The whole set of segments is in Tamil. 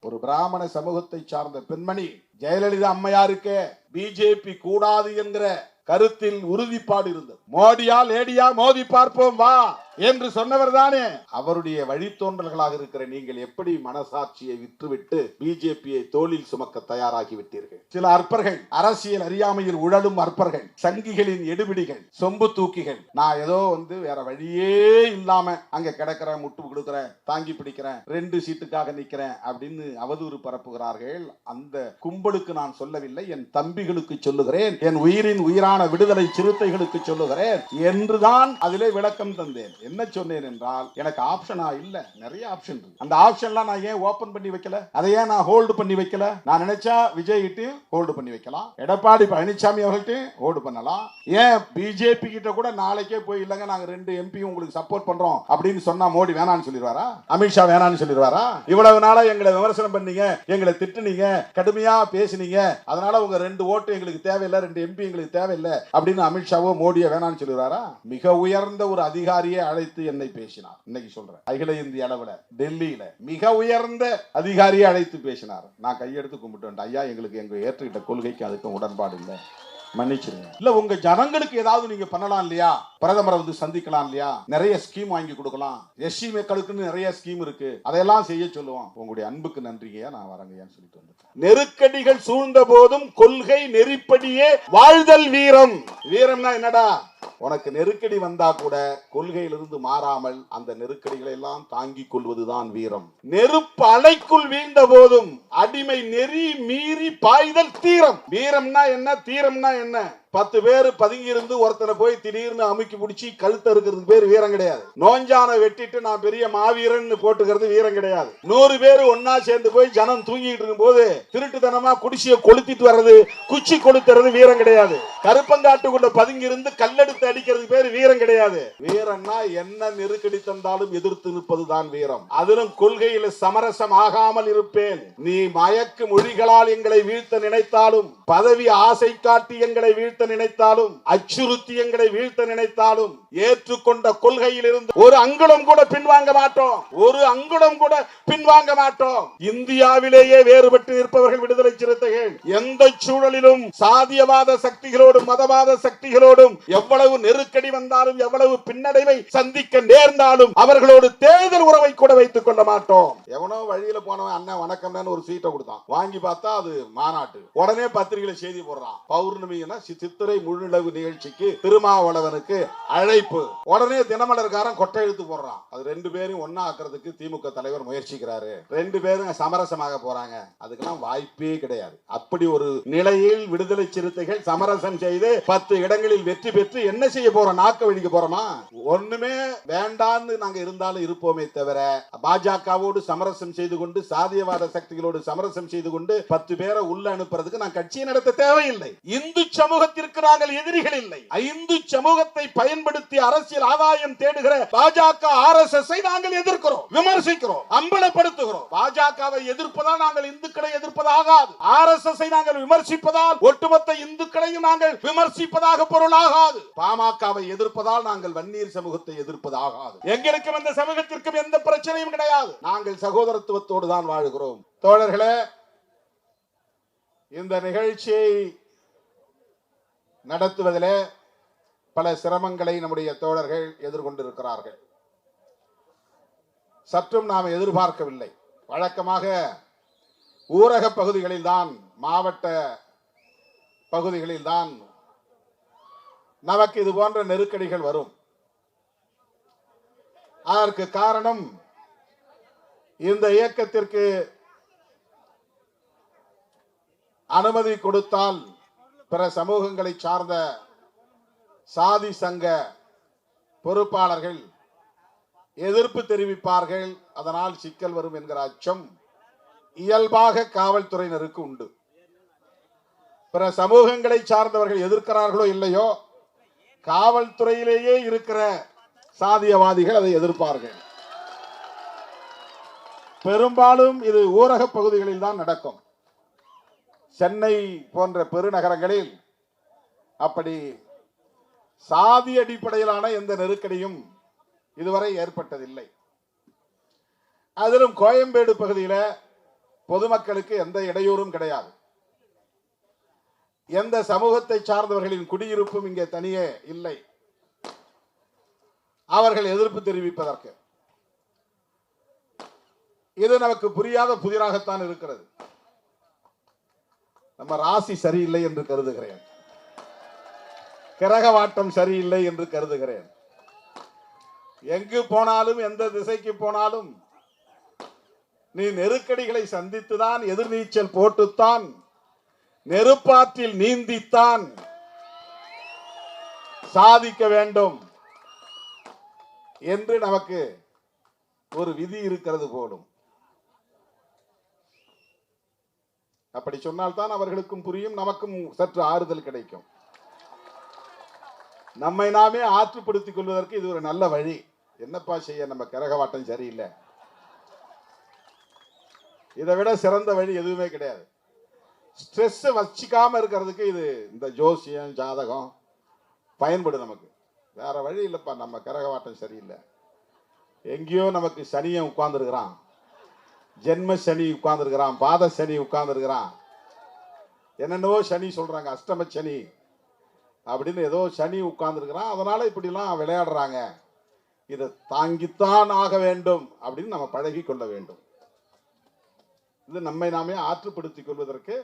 ஒரு பிராமண சமூகத்தை சார்ந்த பெண்மணி ஜெயலலிதா அம்மையாருக்கு பிஜேபி கூடாது என்கிற கருத்தில் உறுதிப்பாடு இருந்தது. மோடியா லேடியா மோதி பார்ப்போம் வா என்று சொன்னவர் தானே. அவருடைய வழித்தோன்றல்களாக இருக்கிற நீங்கள் எப்படி மனசாட்சியை விற்றுவிட்டு பிஜேபியை தோளில் சுமக்க தயாராகி விட்டீர்கள்? சில அற்பர்கள், அரசியல் அறியாமையில் உழலும் அற்பர்கள், சங்கிகளின் எடுபிடிகள், சொம்பு தூக்கிகள், நான் ஏதோ வேற வழியே இல்லாம அங்க கிடக்கிற, முட்டு கொடுக்கிறேன், தாங்கி பிடிக்கிறேன், 2 சீட்டுக்காக நிக்கிறேன் அப்படின்னு அவதூறு பரப்புகிறார்கள். அந்த கும்பலுக்கு நான் சொல்லவில்லை, என் தம்பிகளுக்கு சொல்லுகிறேன், என் உயிரின் உயிரான விடுதலை சிறுத்தைகளுக்கு சொல்லுகிறேன் என்றுதான் அதிலே விளக்கம் தந்தேன். என்ன சொன்னேன் என்றால், எனக்கு ஆப்ஷனா இல்ல, நிறைய ஆப்ஷன் இருக்கு. அந்த ஆப்ஷன்லாம் நான் ஏன் ஓபன் பண்ணி வைக்கல? அதை ஏன் நான் ஹோல்டு பண்ணி வைக்கல? நான் நினைச்சா விஜய் கிட்ட ஹோல்டு பண்ணி வைக்கலாம், எடப்பாடி பழனிசாமி அவர்கள்ட்ட ஹோல்டு பண்ணலாம். ஏன் பிஜேபி கிட்ட கூட நாளைக்கே போய் இல்லங்க நாங்க 2 MP உங்களுக்கு சப்போர்ட் பண்றோம் அப்படின்னு சொன்னா மோடி வேணான்னு சொல்லிடுவாரா? அமித்ஷா வேணான்னு சொல்லிடுவாரா? இவ்வளவு நாளா எங்களை விமர்சனம் பண்ணீங்க, எங்களை திட்டுனீங்க, கடுமையா பேசினீங்க, அதனால உங்க 2 ஓட்டு எங்களுக்கு தேவையில்லை, 2 MP எங்களுக்கு தேவையில்லை அப்படின்னு அமித்ஷாவோ மோடியோ வேணான்னு சொல்லிடுவாரா? மிக உயர்ந்த ஒரு அதிகாரியை அழைத்து என்னை பேசினார். இன்னைக்கு சொல்றேன், அகில இந்திய அளவுல டெல்லியில மிக உயர்ந்த அதிகாரியை அழைத்து பேசினார். நான் கையெடுத்து கும்பிட்டு, ஐயா எங்களுக்கு எங்க ஏற்றுக்கிட்ட கொள்கைக்கு அதுக்கும் உடன்பாடு இல்லை, மன்னிச்சிருங்க. இல்ல உங்க ஜனங்களுக்கு ஏதாவது நீங்க பண்ணலாம் இல்லையா? பிரதமரை சந்திக்கலாம் இல்லையா? நிறைய ஸ்கீம் வாங்கி கொடுக்கலாம், எஸ்சி மக்களுக்கு நிறைய ஸ்கீம் இருக்கு, அதையெல்லாம் செய்ய சொல்லுவோம். உங்களுடைய அன்புக்கு நன்றிங்க, நான் வரங்கன்னு சொல்லிட்டு வந்துட்டேன். நெருக்கடிகள் சூழ்ந்த போதும் கொள்கை நெறிப்படியே வாழ்தல் வீரம். வீரம்னா என்னடா? உனக்கு நெருக்கடி வந்தா கூட கொள்கையிலிருந்து மாறாமல் அந்த நெருக்கடிகளை எல்லாம் தாங்கிக் கொள்வதுதான் வீரம். நெருப்பு அலைக்குள் வீழ்ந்த போதும் அடிமை நெறி மீறி பாய்தல் தீரம். வீரம்னா என்ன, தீரம்னா என்ன? 10 பேர் பதுங்கி இருந்து ஒருத்தனை போய் திடீர்னு அமுக்கி பிடிச்சி கழுத்த இருக்கிறதுக்கு பேர் வீரம் கிடையாது. நோஞ்சான வெட்டிட்டு நான் பெரிய மாவீரன் போட்டுக்கிறது வீரம் கிடையாது. 100 பேர் ஒன்னா சேர்ந்து போய் ஜனம் தூங்கிட்டு இருக்கும் போது திருட்டுத்தனமா குடிசிய கொளுத்திட்டு வர்றது, குச்சி கொளுத்துறது வீரம் கிடையாது. கருப்பங்காட்டுக்குள்ள பதுங்கி இருந்து கல்லெடுத்து அடிக்கிறதுக்கு பேர் வீரம் கிடையாது. வீரம்னா என்ன நெருக்கடி தந்தாலும் எதிர்த்து நிற்பதுதான் வீரம். அதிலும் கொள்கையில் சமரசம் ஆகாமல் இருப்பேன். நீ மயக்கு மொழிகளால் எங்களை வீழ்த்த நினைத்தாலும், பதவி ஆசை காட்டி எங்களை வீழ்த்த நினைத்தாலும், அச்சுறுத்தி எங்களை வீழ்த்த நினைத்தாலும், ஏற்றுக்கொண்ட கொள்கையில் இருந்து ஒரு அங்குலம் கூட பின்வாங்க மாட்டோம். ஒரு அங்குலம் கூட பின்வாங்க மாட்டோம். இந்தியாவிலேயே வேறுபட்டு இருப்பவர்கள் விடுதலை சிறுத்தைகள். எந்த சூழலிலும் சாதியவாத சக்திகளோடும் மதவாத சக்திகளோடும் எவ்வளவு நெருக்கடி வந்தாலும், எவ்வளவு பின்னடைவை சந்திக்க நேர்ந்தாலும் அவர்களோடு தேர்தல் உறவை கூட வைத்துக் கொள்ள மாட்டோம். எவனோ வழியில போனவன் அண்ணன் வணக்கம்னு ஒரு சீட்டை கொடுத்தான், வாங்கி பார்த்தா அது மாநாட்டு. உடனே பத்திரிகையில செய்தி போடுறான், பௌர்ணமினா சித்திரை முழுநிலவு நிகழ்ச்சிக்கு திருமாவளவனுக்கு அழைப்பு. உடனே தினமலர்காரன் கொட்டை எழுத்து போடுறான். அது 2 பேரும் ஒன்னா ஆக்குறதுக்கு திமுக தலைவர் முயற்சிக்கிறாரு, 2 பேரும் சமரசமாக போறாங்க. அதுக்கெல்லாம் வாய்ப்பே கிடையாது. அப்படி ஒரு நிலையில் விடுதலை சிறுத்தைகள் சமரசம் செய்து 10 இடங்களில் வெற்றி பெற்று என்ன செய்ய போறோம்? நாக்க வழிக்க போறோமா? ஒண்ணுமே வேண்டான்னு நாங்க இருந்தாலும் இருப்போமே தவிர, பாஜகவோடு சமரசம் செய்து கொண்டு, சாதியவாத சக்திகளோடு சமரசம் செய்து கொண்டு 10 பேரை உள்ள அனுப்புறதுக்கு நான் கட்சியை நடத்த தேவையில்லை. இந்து சமூகத்திற்கு நாங்கள் எதிரிகள் இல்லை. இந்து சமூகத்தை பயன்படுத்தி அரசியல் ஆதாயம் தேடுகிற பாஜக RSS நாங்கள் எதிர்க்கிறோம், விமர்சிக்கிறோம், அம்பலப்படுத்துகிறோம். பாஜகவை எதிர்ப்பதால் நாங்கள் இந்துக்களை எதிர்ப்பதாகாது. RSS நாங்கள் விமர்சிப்பதால் ஒட்டுமொத்த இந்துக்களையும் நாங்கள் விமர்சிப்பதாக பொருளாகாது. பாமகவை எதிர்ப்பதால் நாங்கள் வன்னியர் சமூகத்தை எதிர்ப்பதாகாது. எங்களுக்கும் இந்த சமூகத்திற்கும் எந்த பிரச்சனையும் கிடையாது. நாங்கள் சகோதரத்துவத்தோடு தான் வாழ்கிறோம். தோழர்களே, இந்த நிகழ்ச்சியை நடத்துவதிலே பல சிரமங்களை நம்முடைய தோழர்கள் எதிர்கொண்டிருக்கிறார்கள். சற்றும் நாம் எதிர்பார்க்கவில்லை. வழக்கமாக ஊரக பகுதிகளில் தான், மாவட்ட பகுதிகளில் தான் நமக்கு இது போன்ற நெருக்கடிகள் வரும். அதற்கு காரணம், இந்த இயக்கத்திற்கு அனுமதி கொடுத்தால் பிற சமூகங்களை சார்ந்த சாதி சங்க பொறுப்பாளர்கள் எதிர்ப்பு தெரிவிப்பார்கள், அதனால் சிக்கல் வரும் என்கிற அச்சம் இயல்பாக காவல்துறையினருக்கு உண்டு. பிற சமூகங்களை சார்ந்தவர்கள் எதிர்க்கிறார்களோ இல்லையோ, காவல்துறையிலேயே இருக்கிற சாதியவாதிகள் அதை எதிர்ப்பார்கள். பெரும்பாலும் இது ஊரக பகுதிகளில் தான் நடக்கும். சென்னை போன்ற பெருநகரங்களில் அப்படி சாதி அடிப்படையிலான எந்த நெருக்கடியும் இதுவரை ஏற்பட்டதில்லை. அதிலும் கோயம்பேடு பகுதியில் பொதுமக்களுக்கு எந்த இடையூறும் கிடையாது. எந்த சமூகத்தை சார்ந்தவர்களின் குடியிருப்பும் இங்கே தனியே இல்லை. அவர்கள் எதிர்ப்பு தெரிவிப்பதற்கு இது நமக்கு புரியாத புதிராகத்தான் இருக்கிறது. நம்ம ராசி சரியில்லை என்று கருதுகிறேன். கிரகவாட்டம் சரியில்லை என்று கருதுகிறேன். எங்கு போனாலும் எந்த திசைக்கு போனாலும் நீ நெருக்கடிகளை சந்தித்துதான், எதிர்நீச்சல் போட்டுத்தான், நெருப்பாற்றில் நீந்தித்தான் சாதிக்க வேண்டும் என்று நமக்கு ஒரு விதி இருக்கிறது போலும். அப்படி சொன்னால்தான் அவர்களுக்கும் புரியும், நமக்கும் சற்று ஆறுதல் கிடைக்கும். நம்மை நாமே ஆற்றுப்படுத்திக் கொள்வதற்கு இது ஒரு நல்ல வழி. என்னப்பா செய்ய, நம்ம கிரகவாட்டம் சரியில்லை, இதை விட சிறந்த வழி எதுவுமே கிடையாது. ஸ்ட்ரெஸ் வச்சிக்காம இருக்கிறதுக்கு இது இந்த ஜோசியம் ஜாதகம் பயன்படும். நமக்கு வேற வழி இல்லைப்பா, நம்ம கிரகவாட்டம் சரியில்லை. எங்கேயோ நமக்கு சனியை உட்கார்ந்துருக்கிறான், ஜென்ம சனி உட்கார்ந்துருக்கிறான், பாத சனி உட்கார்ந்துருக்கிறான், என்னென்னவோ சனி சொல்றாங்க, அஷ்டம சனி அப்படின்னு ஏதோ சனி உட்கார்ந்துருக்கிறான். அதனால இப்படிலாம் விளையாடுறாங்க, இதை தாங்கித்தான் ஆக வேண்டும் அப்படின்னு நம்ம பழகி கொள்ள வேண்டும். இது நம்மை நாமே ஆற்றுப்படுத்திக் கொள்வதற்கு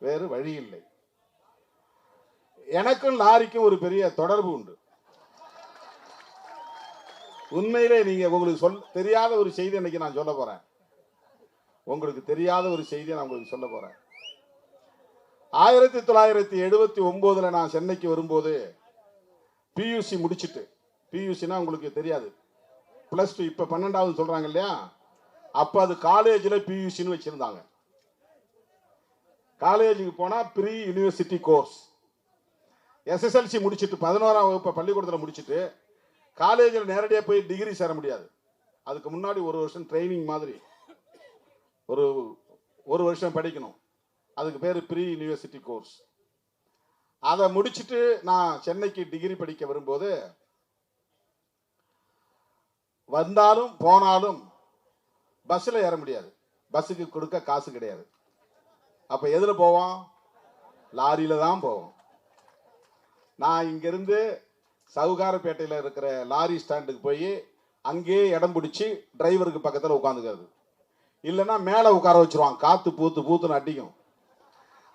வேறு வழி இல்லை. எனக்கும் லாரிக்கும் ஒரு பெரிய தொடர்பு உண்டு. உண்மையிலே நீங்க உங்களுக்கு தெரியாத ஒரு செய்தி இன்னைக்கு நான் சொல்ல போறேன். உங்களுக்கு தெரியாத ஒரு செய்தியை நான் உங்களுக்கு சொல்ல போறேன். 1979 நான் சென்னைக்கு வரும்போது பியூசி முடிச்சுட்டு, பியூசினா உங்களுக்கு தெரியாது, பிளஸ் 2 இப்ப 12வது சொல்றாங்க இல்லையா, அப்ப அது காலேஜ்ல பியூசின்னு வச்சிருந்தாங்க. காலேஜுக்கு போனா ப்ரீ யூனிவர்சிட்டி கோர்ஸ். எஸ்எஸ்எல்சி முடிச்சுட்டு 11ஆம் வகுப்பு பள்ளிக்கூடத்தில் முடிச்சுட்டு காலேஜில் நேரடியாக போய் டிகிரி சேர முடியாது. அதுக்கு முன்னாடி ஒரு வருஷம் ட்ரைனிங் மாதிரி ஒரு வருஷம் படிக்கணும். அதுக்கு பேர் ப்ரீ யூனிவர்சிட்டி கோர்ஸ். அதை முடிச்சுட்டு நான் சென்னைக்கு டிகிரி படிக்க வரும்போது, வந்தாலும் போனாலும் பஸ்ஸில் ஏற முடியாது, பஸ்ஸுக்கு கொடுக்க காசு கிடையாது. அப்போ எதில் போவோம்? லாரியில் தான் போவோம். நான் இங்கேருந்து சவுகாரப்பேட்டையில் இருக்கிற லாரி ஸ்டாண்டுக்கு போய் அங்கேயே இடம் பிடிச்சி டிரைவருக்கு பக்கத்தில் உட்காந்துக்கிறது. இல்லைன்னா மேலே உட்கார வச்சுருவான், காற்று பூத்துன்னு அடிக்கும்.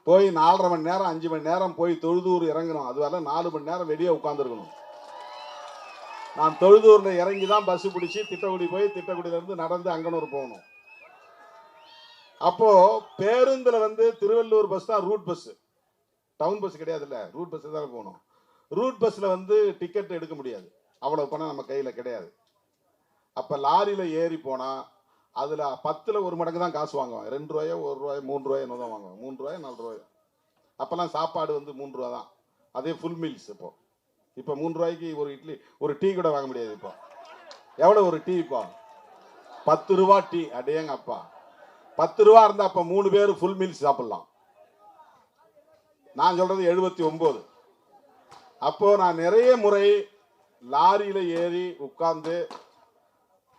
போய் 4.5 மணி நேரம் 5 மணி நேரம் போய் தொழுதூர் இறங்கணும். அது வரல 4 மணி நேரம் வெளியே உட்காந்துருக்கணும். நான் தொழுதூரில் இறங்கி தான் பஸ் பிடிச்சி திட்டக்குடி போய் திட்டக்குடியிலேருந்து நடந்து அங்கனூர் போகணும். அப்போ பேருந்துல திருவள்ளூர் பஸ் தான் ரூட் பஸ், டவுன் பஸ் கிடையாது, இல்ல ரூட் பஸ் தான் போகணும். ரூட் பஸ்ல டிக்கெட் எடுக்க முடியாது, அவ்வளவு பணம் நம்ம கையில கிடையாது. அப்ப லாரியில ஏறி போனா அதுல 10ல் 1 மடங்கு தான் காசு வாங்குவாங்க. 2 ரூபாயோ 1 ரூபாயோ 3 ரூபாயோ என்ன தான் வாங்குவாங்க. 3 ரூபாயோ 4 ரூபாயோ. அப்பெல்லாம் சாப்பாடு 3 ரூபா தான், அதே ஃபுல் மீல்ஸ். இப்போ 3 ரூபாய்க்கு ஒரு இட்லி ஒரு டீ கூட வாங்க முடியாது. இப்போ எவ்வளவு ஒரு டீ? இப்போ 10 ரூபா டீ. அடேங்க அப்பா, 10 ரூபா இருந்தா அப்ப 3 பேர் ஃபுல் மீல்ஸ் சாப்பிடலாம். நான் சொல்றது 79. அப்போ நான் நிறைய முறை லாரியில ஏறி உட்கார்ந்து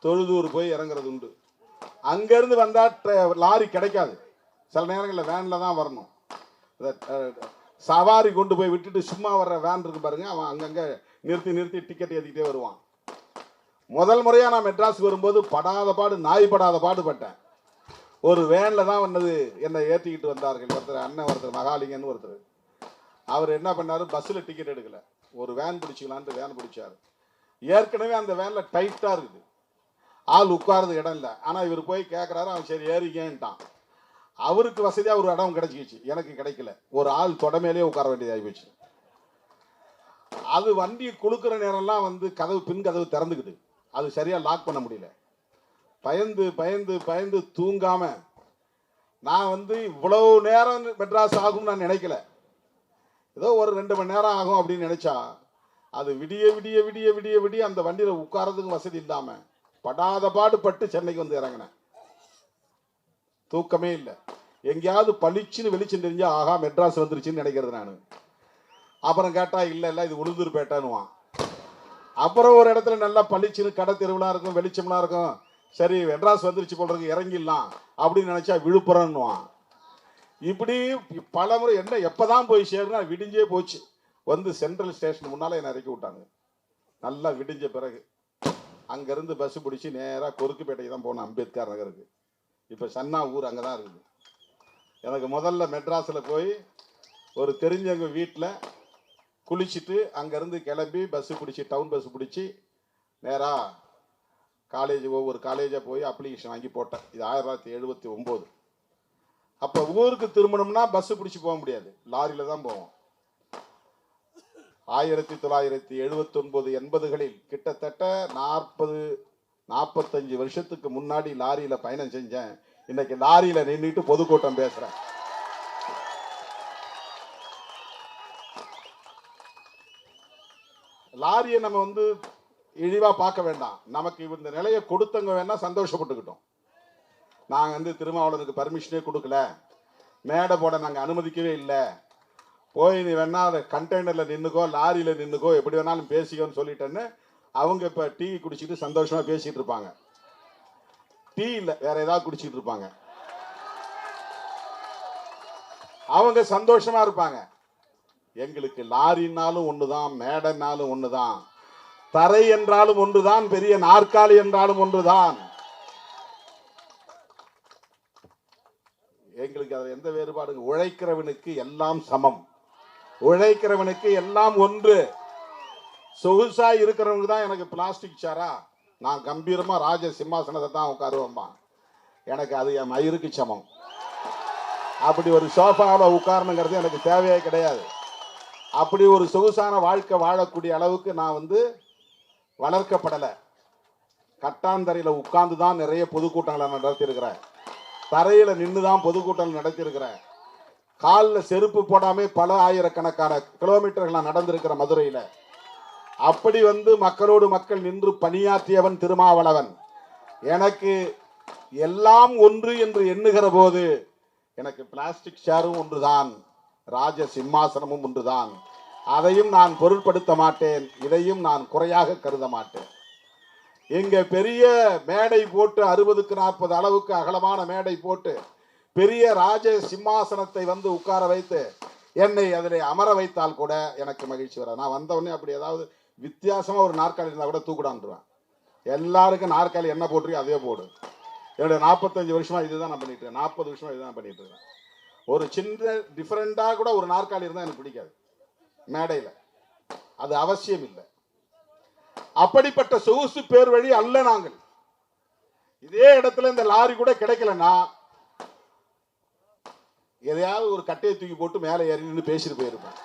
தொழுதூர் போய் இறங்குறது உண்டு. அங்கிருந்து வந்தா லாரி கிடைக்காது, சில நேரங்களில் வேன்ல தான் வரணும். சவாரி கொண்டு போய் விட்டுட்டு சும்மா வர்ற வேன் இருக்கு பாருங்க, அவன் அங்கங்க நிறுத்தி டிக்கெட் ஏற்றிக்கிட்டே வருவான். முதல் முறையா நான் மெட்ராஸுக்கு வரும்போது படாத பாடு, நாய் படாத பாடுபட்டேன். ஒரு வேன்ல தான் என்னை ஏற்றிக்கிட்டு வந்தார்கள். ஒருத்தர் மகாலிங்கன்னு ஒருத்தர். அவர் என்ன பண்ணாரு, பஸ்ஸில் டிக்கெட் எடுக்கல, ஒரு வேன் பிடிச்சிக்கலான்ட்டு வேன் பிடிச்சாரு. ஏற்கனவே அந்த வேன்ல டைட்டா இருக்குது, ஆள் உட்கார்றது இடம் இல்லை. ஆனா இவர் போய் கேட்கிறாரு, அவன் சரி ஏறிக்கேன்ட்டான். அவருக்கு வசதியா ஒரு இடம் கிடைச்சிக்கிச்சு, எனக்கு கிடைக்கல. ஒரு ஆள் தொடமையிலே உட்கார வேண்டியதாகி போச்சு. அது வண்டி குளுக்கிற நேரம்லாம் கதவு, பின் கதவு திறந்துக்குது, அது சரியா லாக் பண்ண முடியல. பயந்து பயந்து பயந்து தூங்காம நான் இவ்வளவு நேரம் மெட்ராஸ் ஆகும் நான் நினைக்கல. ஏதோ ஒரு 2 மணி நேரம் ஆகும் அப்படின்னு நினைச்சா, அது விடிய விடிய விடிய விடிய விடிய அந்த வண்டியில உட்கார்றதுக்கு வசதி இல்லாம படாத பாடுபட்டு சென்னைக்கு இறங்கினேன். தூக்கமே இல்லை. எங்கேயாவது பளிச்சுன்னு வெளிச்சம் தெரிஞ்சா ஆகா மெட்ராஸ் வந்துருச்சுன்னு நினைக்கிறது நான். அப்புறம் கேட்டா இல்ல இது உளுந்தூர்பேட்டைன்னுவான். அப்புறம் ஒரு இடத்துல நல்லா பளிச்சுன்னு கடை தெருவுலாம் இருக்கும், வெளிச்சம்லாம் இருக்கும். சரி மெட்ராஸ் வந்துருச்சு போடுறதுக்கு இறங்கிடலாம் அப்படின்னு நினைச்சா விழுப்புரம்னுவான். இப்படி பல முறை என்ன எப்பதான் போய் சேருனா விடிஞ்சே போச்சு. வந்து சென்ட்ரல் ஸ்டேஷன் முன்னால என்ன இறக்கி விட்டாங்க. நல்லா விடிஞ்ச பிறகு அங்கிருந்து பஸ் பிடிச்சி நேராக கொருக்குப்பேட்டைக்கு தான் போனேன், அம்பேத்கர் நகருக்கு. இப்போ சன்னா ஊர் அங்கே தான் இருக்குது. எனக்கு முதல்ல மெட்ராஸில் போய் ஒரு தெரிஞ்சவங்க வீட்டில் குளிச்சுட்டு அங்கேருந்து கிளம்பி பஸ்ஸு பிடிச்சி டவுன் பஸ் பிடிச்சி நேராக காலேஜ் ஒவ்வொரு காலேஜாக போய் அப்ளிகேஷன் வாங்கி போட்டேன். இது 1979. அப்போ ஊருக்கு திரும்பணும்னா பஸ்ஸு பிடிச்சி போக முடியாது, லாரியில் தான் போவோம். 1979 80களில் கிட்டத்தட்ட 45 வருஷத்துக்கு முன்னாடி லாரியில பயணம் செஞ்சேன். இன்னைக்கு லாரியில நின்றுட்டு பொதுக்கூட்டம் பேசுறேன். லாரியை நம்ம வந்து இழிவா பார்க்க வேண்டாம். நமக்கு இந்த நிலையை கொடுத்தவங்க வேணா சந்தோஷப்பட்டுக்கிட்டோம். நாங்க வந்து திருமாவளவனுக்கு பர்மிஷனே கொடுக்கல, மேடை போட நாங்க அனுமதிக்கவே இல்லை, போய் நீ வேணா அதை கண்டெய்னர்ல நின்னுக்கோ லாரியில நின்னுக்கோ எப்படி வேணாலும் பேசிக்கோன்னு சொல்லிட்டேன்னு அவங்க இப்ப டீ குடிச்சிட்டு சந்தோஷமா பேசிட்டு இருப்பாங்க. டீ இல்ல வேற ஏதாவது குடிச்சிட்டு இருப்பாங்க, அவங்க சந்தோஷமா இருப்பாங்க. எங்களுக்கு லாரினாலும் ஒண்ணுதான், மேடைனாலும் ஒண்ணுதான், தரை என்றாலும் ஒன்றுதான், பெரிய நாற்காலி என்றாலும் ஒன்றுதான். எங்களுக்கு அதுல எந்த வேறுபாடு? உழைக்கிறவனுக்கு எல்லாம் சமம், உழைக்கிறவனுக்கு எல்லாம் ஒன்று. சொகுசா இருக்கிறவங்க தான் எனக்கு பிளாஸ்டிக் சேரா, நான் கம்பீரமா ராஜ சிம்மாசனத்தை தான் உட்காருவேன்பா. எனக்கு அது என் மயிருக்கு சமம். அப்படி ஒரு சோஃபாவில் உட்காரணுங்கிறது எனக்கு தேவையே கிடையாது. அப்படி ஒரு சொகுசான வாழ்க்கை வாழக்கூடிய அளவுக்கு நான் வந்து வளர்க்கப்படலை. கட்டாந்தரையில் உட்கார்ந்து தான் நிறைய பொதுக்கூட்டங்களை நடத்தியிருக்கிறேன், தரையில் நின்று தான் பொதுக்கூட்டங்கள் நடத்தியிருக்கிறேன். காலில் செருப்பு போடாமே பல ஆயிரக்கணக்கான கிலோமீட்டர்கள் நான் நடந்திருக்கிற மதுரையில். அப்படி வந்து மக்களோடு மக்கள் நின்று பணியாற்றியவன் திருமாவளவன். எனக்கு எல்லாம் ஒன்று என்று எண்ணுகிற போது எனக்கு பிளாஸ்டிக் சேரும் ஒன்றுதான், ராஜ சிம்மாசனமும் ஒன்றுதான். அதையும் நான் பொருட்படுத்த மாட்டேன், இதையும் நான் குறையாக கருத மாட்டேன். இங்க பெரிய மேடை போட்டு 60க்கு 40 அளவுக்கு அகலமான மேடை போட்டு பெரிய ராஜ சிம்மாசனத்தை வந்து உட்கார வைத்து என்னை அதில் அமர வைத்தால் கூட எனக்கு மகிழ்ச்சி வர. நான் வந்தவொடனே அப்படி ஏதாவது வித்தியாசமா ஒரு நாற்காலி இருந்தால் கூட தூக்கிடான்ருவேன். எல்லாருக்கும் நாற்காலி என்ன போட்டுருக்கோ அதே போடு. என்னுடைய 45 வருஷமா இதுதான் நான் பண்ணிட்டு இருக்கேன், 40 வருஷமா இதுதான் பண்ணிட்டு இருக்கேன். ஒரு சின்ன டிஃபரெண்டா கூட ஒரு நாற்காலி இருந்தால் எனக்கு பிடிக்காது மேடையில், அது அவசியம் இல்லை. அப்படிப்பட்ட சொகுசு பேர் வழி அல்ல நாங்கள். இதே இடத்துல இந்த லாரி கூட கிடைக்கலன்னா எதையாவது ஒரு கட்டையை தூக்கி போட்டு மேலே ஏறி நின்று பேசிட்டு போயிருப்பேன்.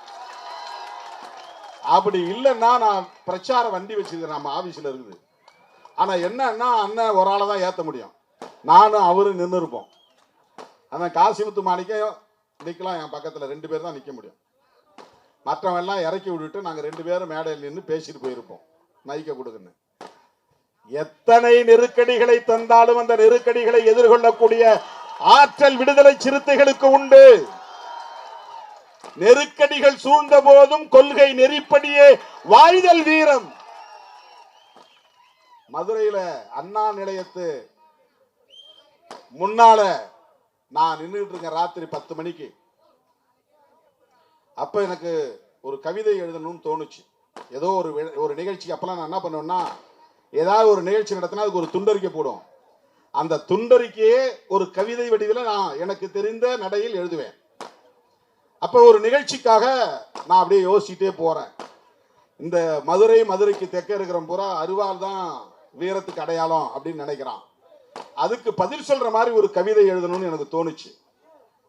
அப்படி இல்லைன்னா நான் பிரச்சார வண்டி வச்சிருக்கேன், நம்ம ஆபீஸ்ல இருக்குது. ஆனா என்னன்னா அண்ணன் ஒரு ஆளை தான் ஏற்ற முடியும், நானும் அவரும் நின்று இருப்போம். அண்ணன் காசிமுத்து மாணிக்கம் நிற்கலாம், என் பக்கத்தில் 2 பேர் தான் நிற்க முடியும். மற்றவங்க எல்லாம் இறக்கி விட்டுட்டு நாங்கள் 2 பேரும் மேடையில் நின்று பேசிட்டு போயிருப்போம். மைக்க கொடுக்குன்னு எத்தனை நெருக்கடிகளை தந்தாலும் அந்த நெருக்கடிகளை எதிர்கொள்ளக்கூடிய ஆற்றல் விடுதலை சிறுத்தைகளுக்கு உண்டு. நெருக்கடிகள் சூழ்ந்த போதும் கொள்கை நெறிப்படியே வாழ்தல் வீரம். மதுரையில அண்ணா நிலையத்து முன்னால நான் நின்றுட்டு இருக்கேன் ராத்திரி 10 மணிக்கு. அப்ப எனக்கு ஒரு கவிதை எழுதணும்னு தோணுச்சு. ஏதோ ஒரு நிகழ்ச்சிக்கு அப்பெல்லாம் நான் என்ன பண்ணுவேன்னா, ஏதாவது ஒரு நிகழ்ச்சி நடத்தினா அதுக்கு ஒரு துண்டறிக்கை போடும். அந்த துண்டறிக்கையே ஒரு கவிதை வடிவில் நான் எனக்கு தெரிந்த நடையில் எழுதுவேன். அப்ப ஒரு நிகழ்ச்சிக்காக நான் அப்படியே யோசிச்சுட்டே போறேன். இந்த மதுரைக்கு தெற்க இருக்கிற பூரா அருவாள் தான் வீரத்துக்கு அடையாளம் அப்படின்னு நினைக்கிறான். அதுக்கு பதில் சொல்ற மாதிரி ஒரு கவிதை எழுதணும்னு எனக்கு தோணுச்சு.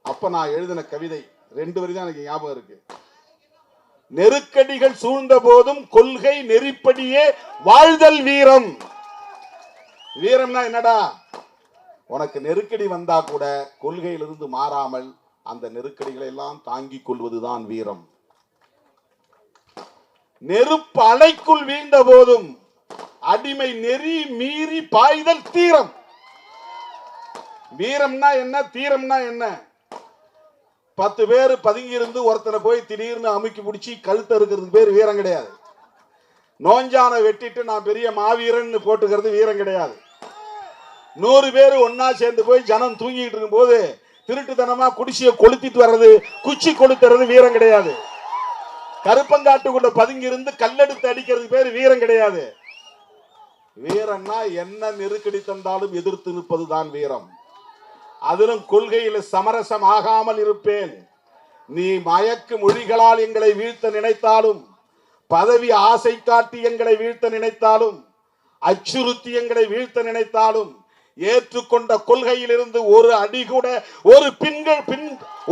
அப்ப நான் எழுதின கவிதை 2 வரி தான் எனக்கு ஞாபகம் இருக்கு. நெருக்கடிகள் சூழ்ந்த போதும் கொள்கை நெறிப்படியே வாழ்தல் வீரம். வீரம்னா என்னடா? உனக்கு நெருக்கடி வந்தா கூட கொள்கையிலிருந்து மாறாமல் அந்த நெருக்கடிகளை எல்லாம் தாங்கிக் கொள்வதுதான் வீரம். நெருப்பு அலைக்குள் வீழ்ந்த போதும் அடிமை நெறி மீறி பாய்தல் தீரம். வீரம்னா என்ன, தீரம்னா என்ன? 10 பேர் பதுங்கி இருந்து ஒருத்தனை போய் திடீர்னு அமுக்கி பிடிச்சி கழுத்த இருக்கிறதுக்கு பேர் வீரம் கிடையாது. நோஞ்சான வெட்டிட்டு நான் பெரிய மாவீரன் போட்டுக்கிறது வீரம் கிடையாது. 100 பேர் ஒன்னா சேர்ந்து போய் ஜனம் தூங்கிட்டு இருக்கும் போது திருட்டுத்தனமா குடிசையை கொளுத்திட்டு வர்றது, குச்சி கொளுத்துறது வீரம் கிடையாது. கருப்பங்காட்டுக்குள்ள பதுங்கி இருந்து கல்லெடுத்து அடிக்கிறது பேர் வீரம் கிடையாது. வீரம்னா என்ன நெருக்கடி தந்தாலும் எதிர்த்து நிற்பதுதான் வீரம். அதிலும் கொள்கையில் சமரசம் ஆகாமல் இருப்பேன். நீ மயக்கு மொழிகளால் எங்களை வீழ்த்த நினைத்தாலும், பதவி ஆசை காட்டி எங்களை வீழ்த்த நினைத்தாலும், அச்சுறுத்தி எங்களை வீழ்த்த நினைத்தாலும், ஏற்றுக்கொண்ட கொள்கையில் இருந்து ஒரு அடி கூட,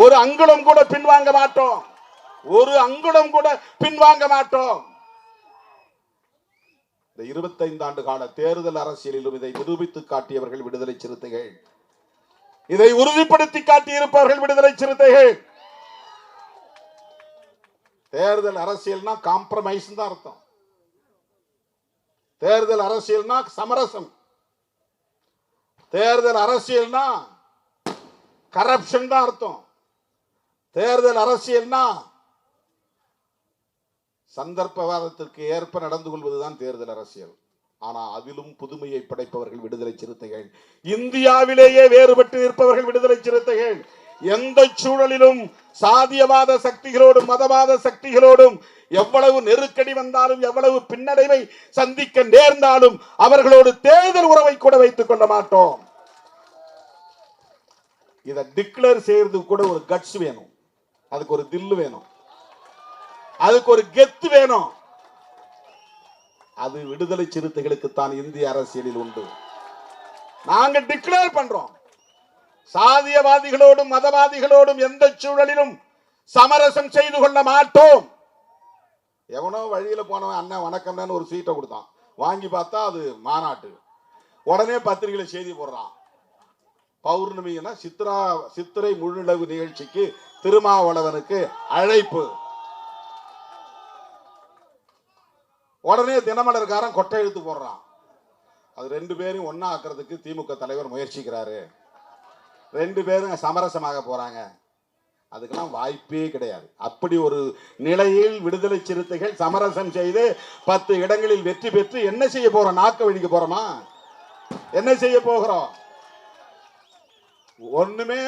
ஒரு அங்குலம் கூட பின்வாங்க மாட்டோம். ஒரு அங்குலம் கூட பின்வாங்க மாட்டோம். 25 ஆண்டு கால தேர்தல் அரசியலிலும் இதை நிரூபித்து காட்டியவர்கள் விடுதலை சிறுத்தைகள். இதை உறுதிப்படுத்தி காட்டியிருப்பவர்கள் விடுதலை சிறுத்தைகள். தேர்தல் அரசியல்னா காம்ப்ரமைஸ் தான் அர்த்தம். தேர்தல் அரசியல்னா சமரசம். தேர்தல் அரசியல்னா கரப்ஷன் தான் அர்த்தம். தேர்தல் அரசியல்னா சந்தர்ப்பவாதத்திற்கு ஏற்ப நடந்து கொள்வதுதான் தேர்தல் அரசியல். ஆனா அதிலும் புதுமையை படைப்பவர்கள் விடுதலை சிறுத்தைகள். இந்தியாவிலேயே வேறுபட்டு இருப்பவர்கள் விடுதலை சிறுத்தைகள். எந்த சூழலிலும் சாதியவாத சக்திகளோடும் மதவாத சக்திகளோடும் எவ்வளவு நெருக்கடி வந்தாலும், எவ்வளவு பின்னடைவை சந்திக்க நேர்ந்தாலும் அவர்களோடு தேர்தல் உறவை கூட வைத்துக் கொள்ள மாட்டோம். இதை டிக்ளேர் செய்யறது கூட ஒரு கட்ஸ் வேணும், அதுக்கு ஒரு தில்லு வேணும், அதுக்கு ஒரு கெத்து வேணும். அது விடுதலை சிறுத்தைகளுக்கு தான் இந்திய அரசியலில் உண்டு. நாங்க டிக்ளேர் பண்றோம், சாதியவாதிகளோடும் மதவாதிகளோடும் எந்த சூழலிலும் சமரசம் செய்து கொள்ள மாட்டோம். எவனோ வழியில போனவன் அண்ணன் வணக்கம்னு ஒரு சீட்டை கொடுத்தான், வாங்கி பார்த்தா அது மாநாட்டு. உடனே பத்திரிகையில செய்தி போடுறான், பௌர்ணமினா சித்திரை முழுநிலவு நிகழ்ச்சிக்கு திருமாவளவனுக்கு அழைப்பு. உடனே தினமலர்காரன் கொட்டை எழுத்து போடுறான், அது 2 பேரும் ஒன்னா ஆக்குறதுக்கு திமுக தலைவர் முயற்சிக்கிறாரு, 2 பேரும் சமரசமாக போறாங்க. அதுக்கெல்லாம் வாய்ப்பே கிடையாது. அப்படி ஒரு நிலையில் விடுதலை சிறுத்தைகள் சமரசம் செய்து 10 இடங்களில் வெற்றி பெற்று என்ன செய்ய போறோம்? நாக்க வழிக்க போறோமா? என்ன செய்ய போகிறோம்? ஒண்ணுமே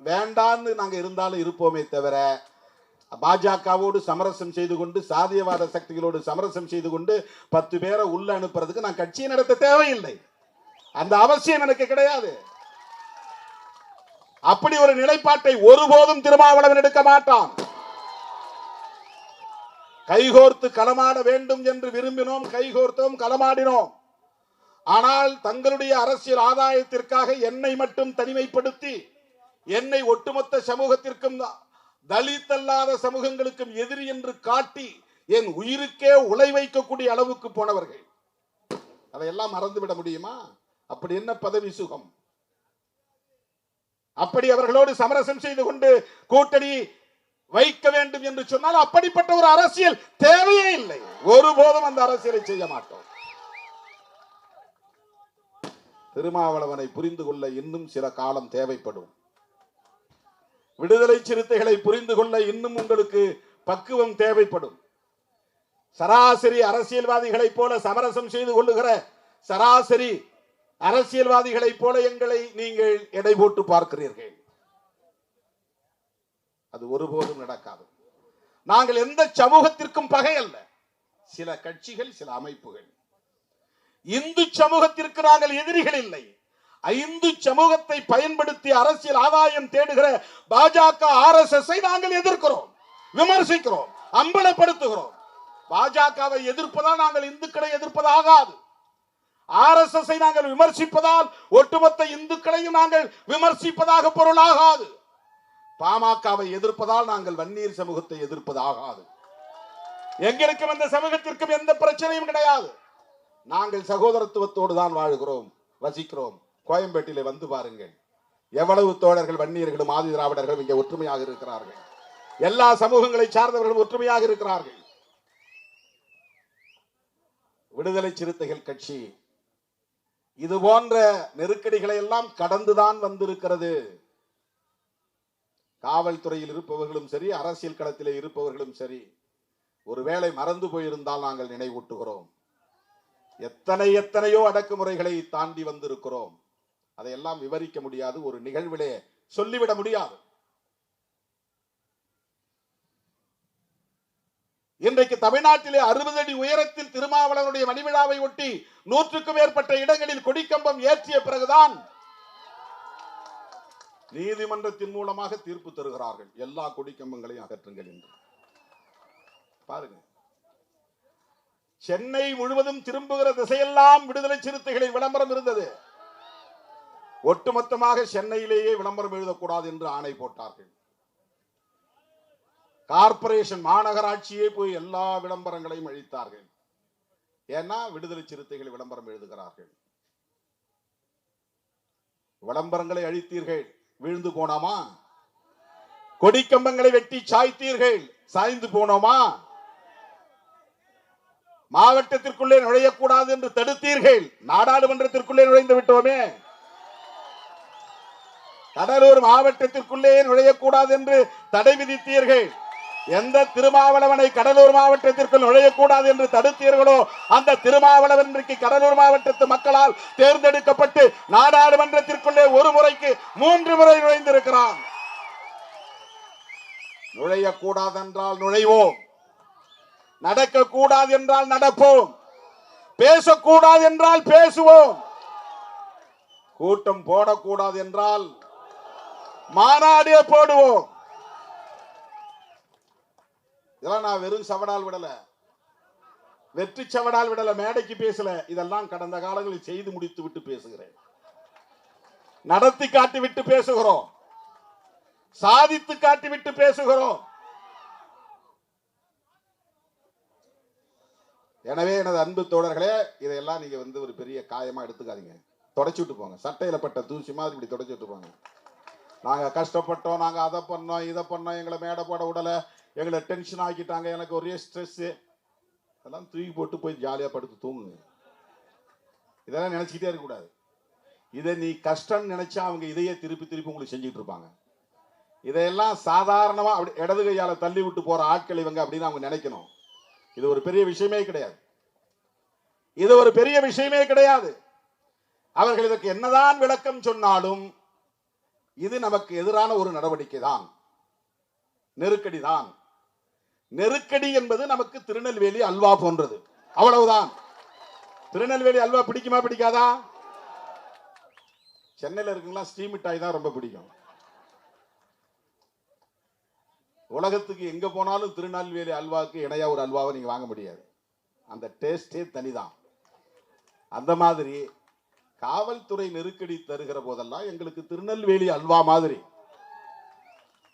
வேண்டான்னு நாங்க இருந்தாலும் இருப்போமே தவிர, பாஜகவோடு சமரசம் செய்து கொண்டு, சாதியவாத சக்திகளோடு சமரசம் செய்து கொண்டு 10 பேரை உள்ள அனுப்புறதுக்கு நான் கட்சியை நடத்த தேவையில்லை. அந்த அவசியம் எனக்கு கிடையாது. அப்படி ஒரு நிலைப்பாட்டை ஒருபோதும் திருமாவளவன் எடுக்க மாட்டான். கைகோர்த்து களமாட வேண்டும் என்று விரும்பினோம், கைகோர்த்தோம், களமாடினோம். ஆனால் தங்களுடைய அரசியல் ஆதாயத்திற்காக என்னை மட்டும் தனிமைப்படுத்தி, என்னை ஒட்டுமொத்த சமூகத்திற்கும், தலித் அல்லாத சமூகங்களுக்கும் எதிரி என்று காட்டி என் உயிருக்கே உலை வைக்கக்கூடிய அளவுக்கு போனவர்கள். அதையெல்லாம் மறந்துவிட முடியுமா? அப்படி என்ன பதவி சுகம்? அப்படி அவர்களோடு சமரசம் செய்து கொண்டு கூட்டணி வைக்க வேண்டும் என்று சொன்னால் அப்படிப்பட்ட ஒரு அரசியல் தேவையே இல்லை. ஒருபோதும் அந்த அரசியலை செய்ய மாட்டோம். திருமாவளவனை புரிந்து கொள்ள இன்னும் சில காலம் தேவைப்படும். விடுதலை சிறுத்தைகளை புரிந்து கொள்ள இன்னும் உங்களுக்கு பக்குவம் தேவைப்படும். சராசரி அரசியல்வாதிகளைப் போல சமரசம் செய்து கொள்ளுகிற சராசரி அரசியல்வாதிகளைப் போல எங்களை நீங்கள் எடை போட்டு பார்க்கிறீர்கள். அது ஒருபோதும் நடக்காது. நாங்கள் எந்த சமூகத்திற்கும் பகை அல்ல. சில கட்சிகள், சில அமைப்புகள். இந்து சமூகத்திற்கு நாங்கள் எதிரிகள் இல்லை. இந்து சமூகத்தை பயன்படுத்தி அரசியல் ஆதாயம் தேடுகிற பாஜக, RSS நாங்கள் எதிர்க்கிறோம், விமர்சிக்கிறோம், அம்பலப்படுத்துகிறோம். பாஜகவை எதிர்ப்பதால் நாங்கள் இந்துக்களை எதிர்ப்பதாகாது. RSS நாங்கள் விமர்சிப்பதால் ஒட்டுமொத்த இந்துக்களையும் நாங்கள் விமர்சிப்பதாக பொருளாகாது. பாமகவை எதிர்ப்பதால் நாங்கள் வன்னியர் சமூகத்தை எதிர்ப்பதாகாது. எங்களுக்கும் இந்த சமூகத்திற்கும் எந்த பிரச்சனையும் கிடையாது. நாங்கள் சகோதரத்துவத்தோடு தான் வாழ்கிறோம், வசிக்கிறோம். கோயம்பேட்டிலே வந்து பாருங்கள், எவ்வளவு தோழர்கள், வன்னியர்களும் ஆதி திராவிடர்களும் இங்கே ஒற்றுமையாக இருக்கிறார்கள். எல்லா சமூகங்களை சார்ந்தவர்களும் ஒற்றுமையாக இருக்கிறார்கள். விடுதலை சிறுத்தைகள் கட்சி இது போன்ற நெருக்கடிகளை எல்லாம் கடந்துதான் வந்திருக்கிறது. காவல்துறையில் இருப்பவர்களும் சரி, அரசியல் களத்திலே இருப்பவர்களும் சரி, ஒருவேளை மறந்து போயிருந்தால் நாங்கள் நினைவூட்டுகிறோம். எத்தனையோ அடக்குமுறைகளை தாண்டி வந்திருக்கிறோம். அதையெல்லாம் விவரிக்க முடியாது, ஒரு நிகழ்விலே சொல்லிவிட முடியாது. இன்றைக்கு தமிழ்நாட்டிலே 60 அடி உயரத்தில் திருமாவளவனுடைய மணிவிழாவை ஒட்டி 100க்கும் மேற்பட்ட இடங்களில் கொடிக்கம்பம் ஏற்றிய பிறகுதான் நீதிமன்றத்தின் மூலமாக தீர்ப்பு தருகிறார்கள், எல்லா கொடிக்கம்பங்களையும் அகற்றுங்கள் என்று. பாருங்க, சென்னை முழுவதும் திரும்புகிற திசையெல்லாம் விடுதலை சிறுத்தைகளின் விளம்பரம் இருந்தது. ஒட்டுமொத்தமாக சென்னையிலேயே விளம்பரம் எழுதக்கூடாது என்று ஆணை போட்டார்கள். கார்ப்பரேஷன் மாநகராட்சியே போய் எல்லா விளம்பரங்களையும் அழித்தார்கள். ஏன்னா விடுதலை சிறுத்தைகள் விளம்பரம் எழுதுகிறார்கள். விளம்பரங்களை அழித்தீர்கள், விழுந்து போனோமா? கொடிக்கம்பங்களை வெட்டி சாய்த்தீர்கள், சாய்ந்து போனோமா? மாவட்டத்திற்குள்ளே நுழையக்கூடாது என்று தடுத்தீர்கள், நாடாளுமன்றத்திற்குள்ளே நுழைந்து விட்டோமே. கடலூர் மாவட்டத்திற்குள்ளே நுழையக்கூடாது என்று தடை விதித்தீர்கள். எந்த திருமாவளவனை கடலூர் மாவட்டத்திற்குள் நுழையக்கூடாது என்று தடுத்தீர்களோ அந்த திருமாவளவன் இன்றைக்கு கடலூர் மாவட்டத்து மக்களால் தேர்ந்தெடுக்கப்பட்டு நாடாளுமன்றத்திற்குள்ளே ஒரு முறைக்கு 3 முறை நுழைந்திருக்கிறான். நுழையக்கூடாது என்றால் நுழைவோம், நடக்கக்கூடாது என்றால் நடப்போம், பேசக்கூடாது என்றால் பேசுவோம், கூட்டம் போடக்கூடாது என்றால் மாநாடே போடுவோம். இதெல்லாம் நான் வெறும் சவடால் விடல, வெற்றி சவடால் விடல, மேடைக்கு பேசல. இதெல்லாம் கடந்த காலங்களில் செய்து முடித்து விட்டு பேசுகிறேன், நடத்தி காட்டி விட்டு பேசுகிறோம், சாதித்து காட்டி விட்டு பேசுகிறோம். எனவே எனது அன்பு தோழர்களே, இதையெல்லாம் நீங்க ஒரு பெரிய காயமா எடுத்துக்காதீங்க, தொடச்சு விட்டு போங்க. சட்டையில பட்ட தூசி மாதிரி இப்படி தொடச்சு விட்டு போங்க. நாங்க கஷ்டப்பட்டோம், நாங்க அதை பண்ணோம் இதை பண்ணோம், எங்களை மேடை போட விடல, எங்களை டென்ஷன் ஆக்கிட்டாங்க, எனக்கு ஒரே ஸ்ட்ரெஸ், அதெல்லாம் தூக்கி போட்டு போய் ஜாலியா படுத்து தூங்குங்க. இதெல்லாம் நினைச்சுக்கிட்டே இருக்கக்கூடாது. இதை நீ கஷ்டம் நினைச்சா அவங்க இதையே திருப்பி திருப்பி உங்களுக்கு செஞ்சுட்டு இருப்பாங்க. இதையெல்லாம் சாதாரணமா அப்படி இடது கையால தள்ளி விட்டு போற ஆட்கள் இவங்க அப்படின்னு அவங்க நினைக்கணும். இது ஒரு பெரிய விஷயமே கிடையாது, இது ஒரு பெரிய விஷயமே கிடையாது. அவர்கள் இதற்கு என்னதான் விளக்கம் சொன்னாலும் இது நமக்கு எதிரான ஒரு நடவடிக்கை தான், நெருக்கடி தான். நெருக்கடி என்பது நமக்கு திருநெல்வேலி அல்வா போன்றது, அவ்வளவுதான். திருநெல்வேலி அல்வா பிடிக்குமா பிடிக்காதா? சென்னையில் இருக்குங்களா ஸ்டீம் மிட்டாய் தான் ரொம்ப பிடிக்கும். உலகத்துக்கு எங்க போனாலும் திருநெல்வேலி அல்வாவுக்கு இணையா ஒரு அல்வாவை நீங்க வாங்க முடியாது, அந்த டேஸ்டே தனிதான். அந்த மாதிரி காவல்துறை நெருக்கடி தருகிற போதெல்லாம் எங்களுக்கு திருநெல்வேலி அல்வா மாதிரி,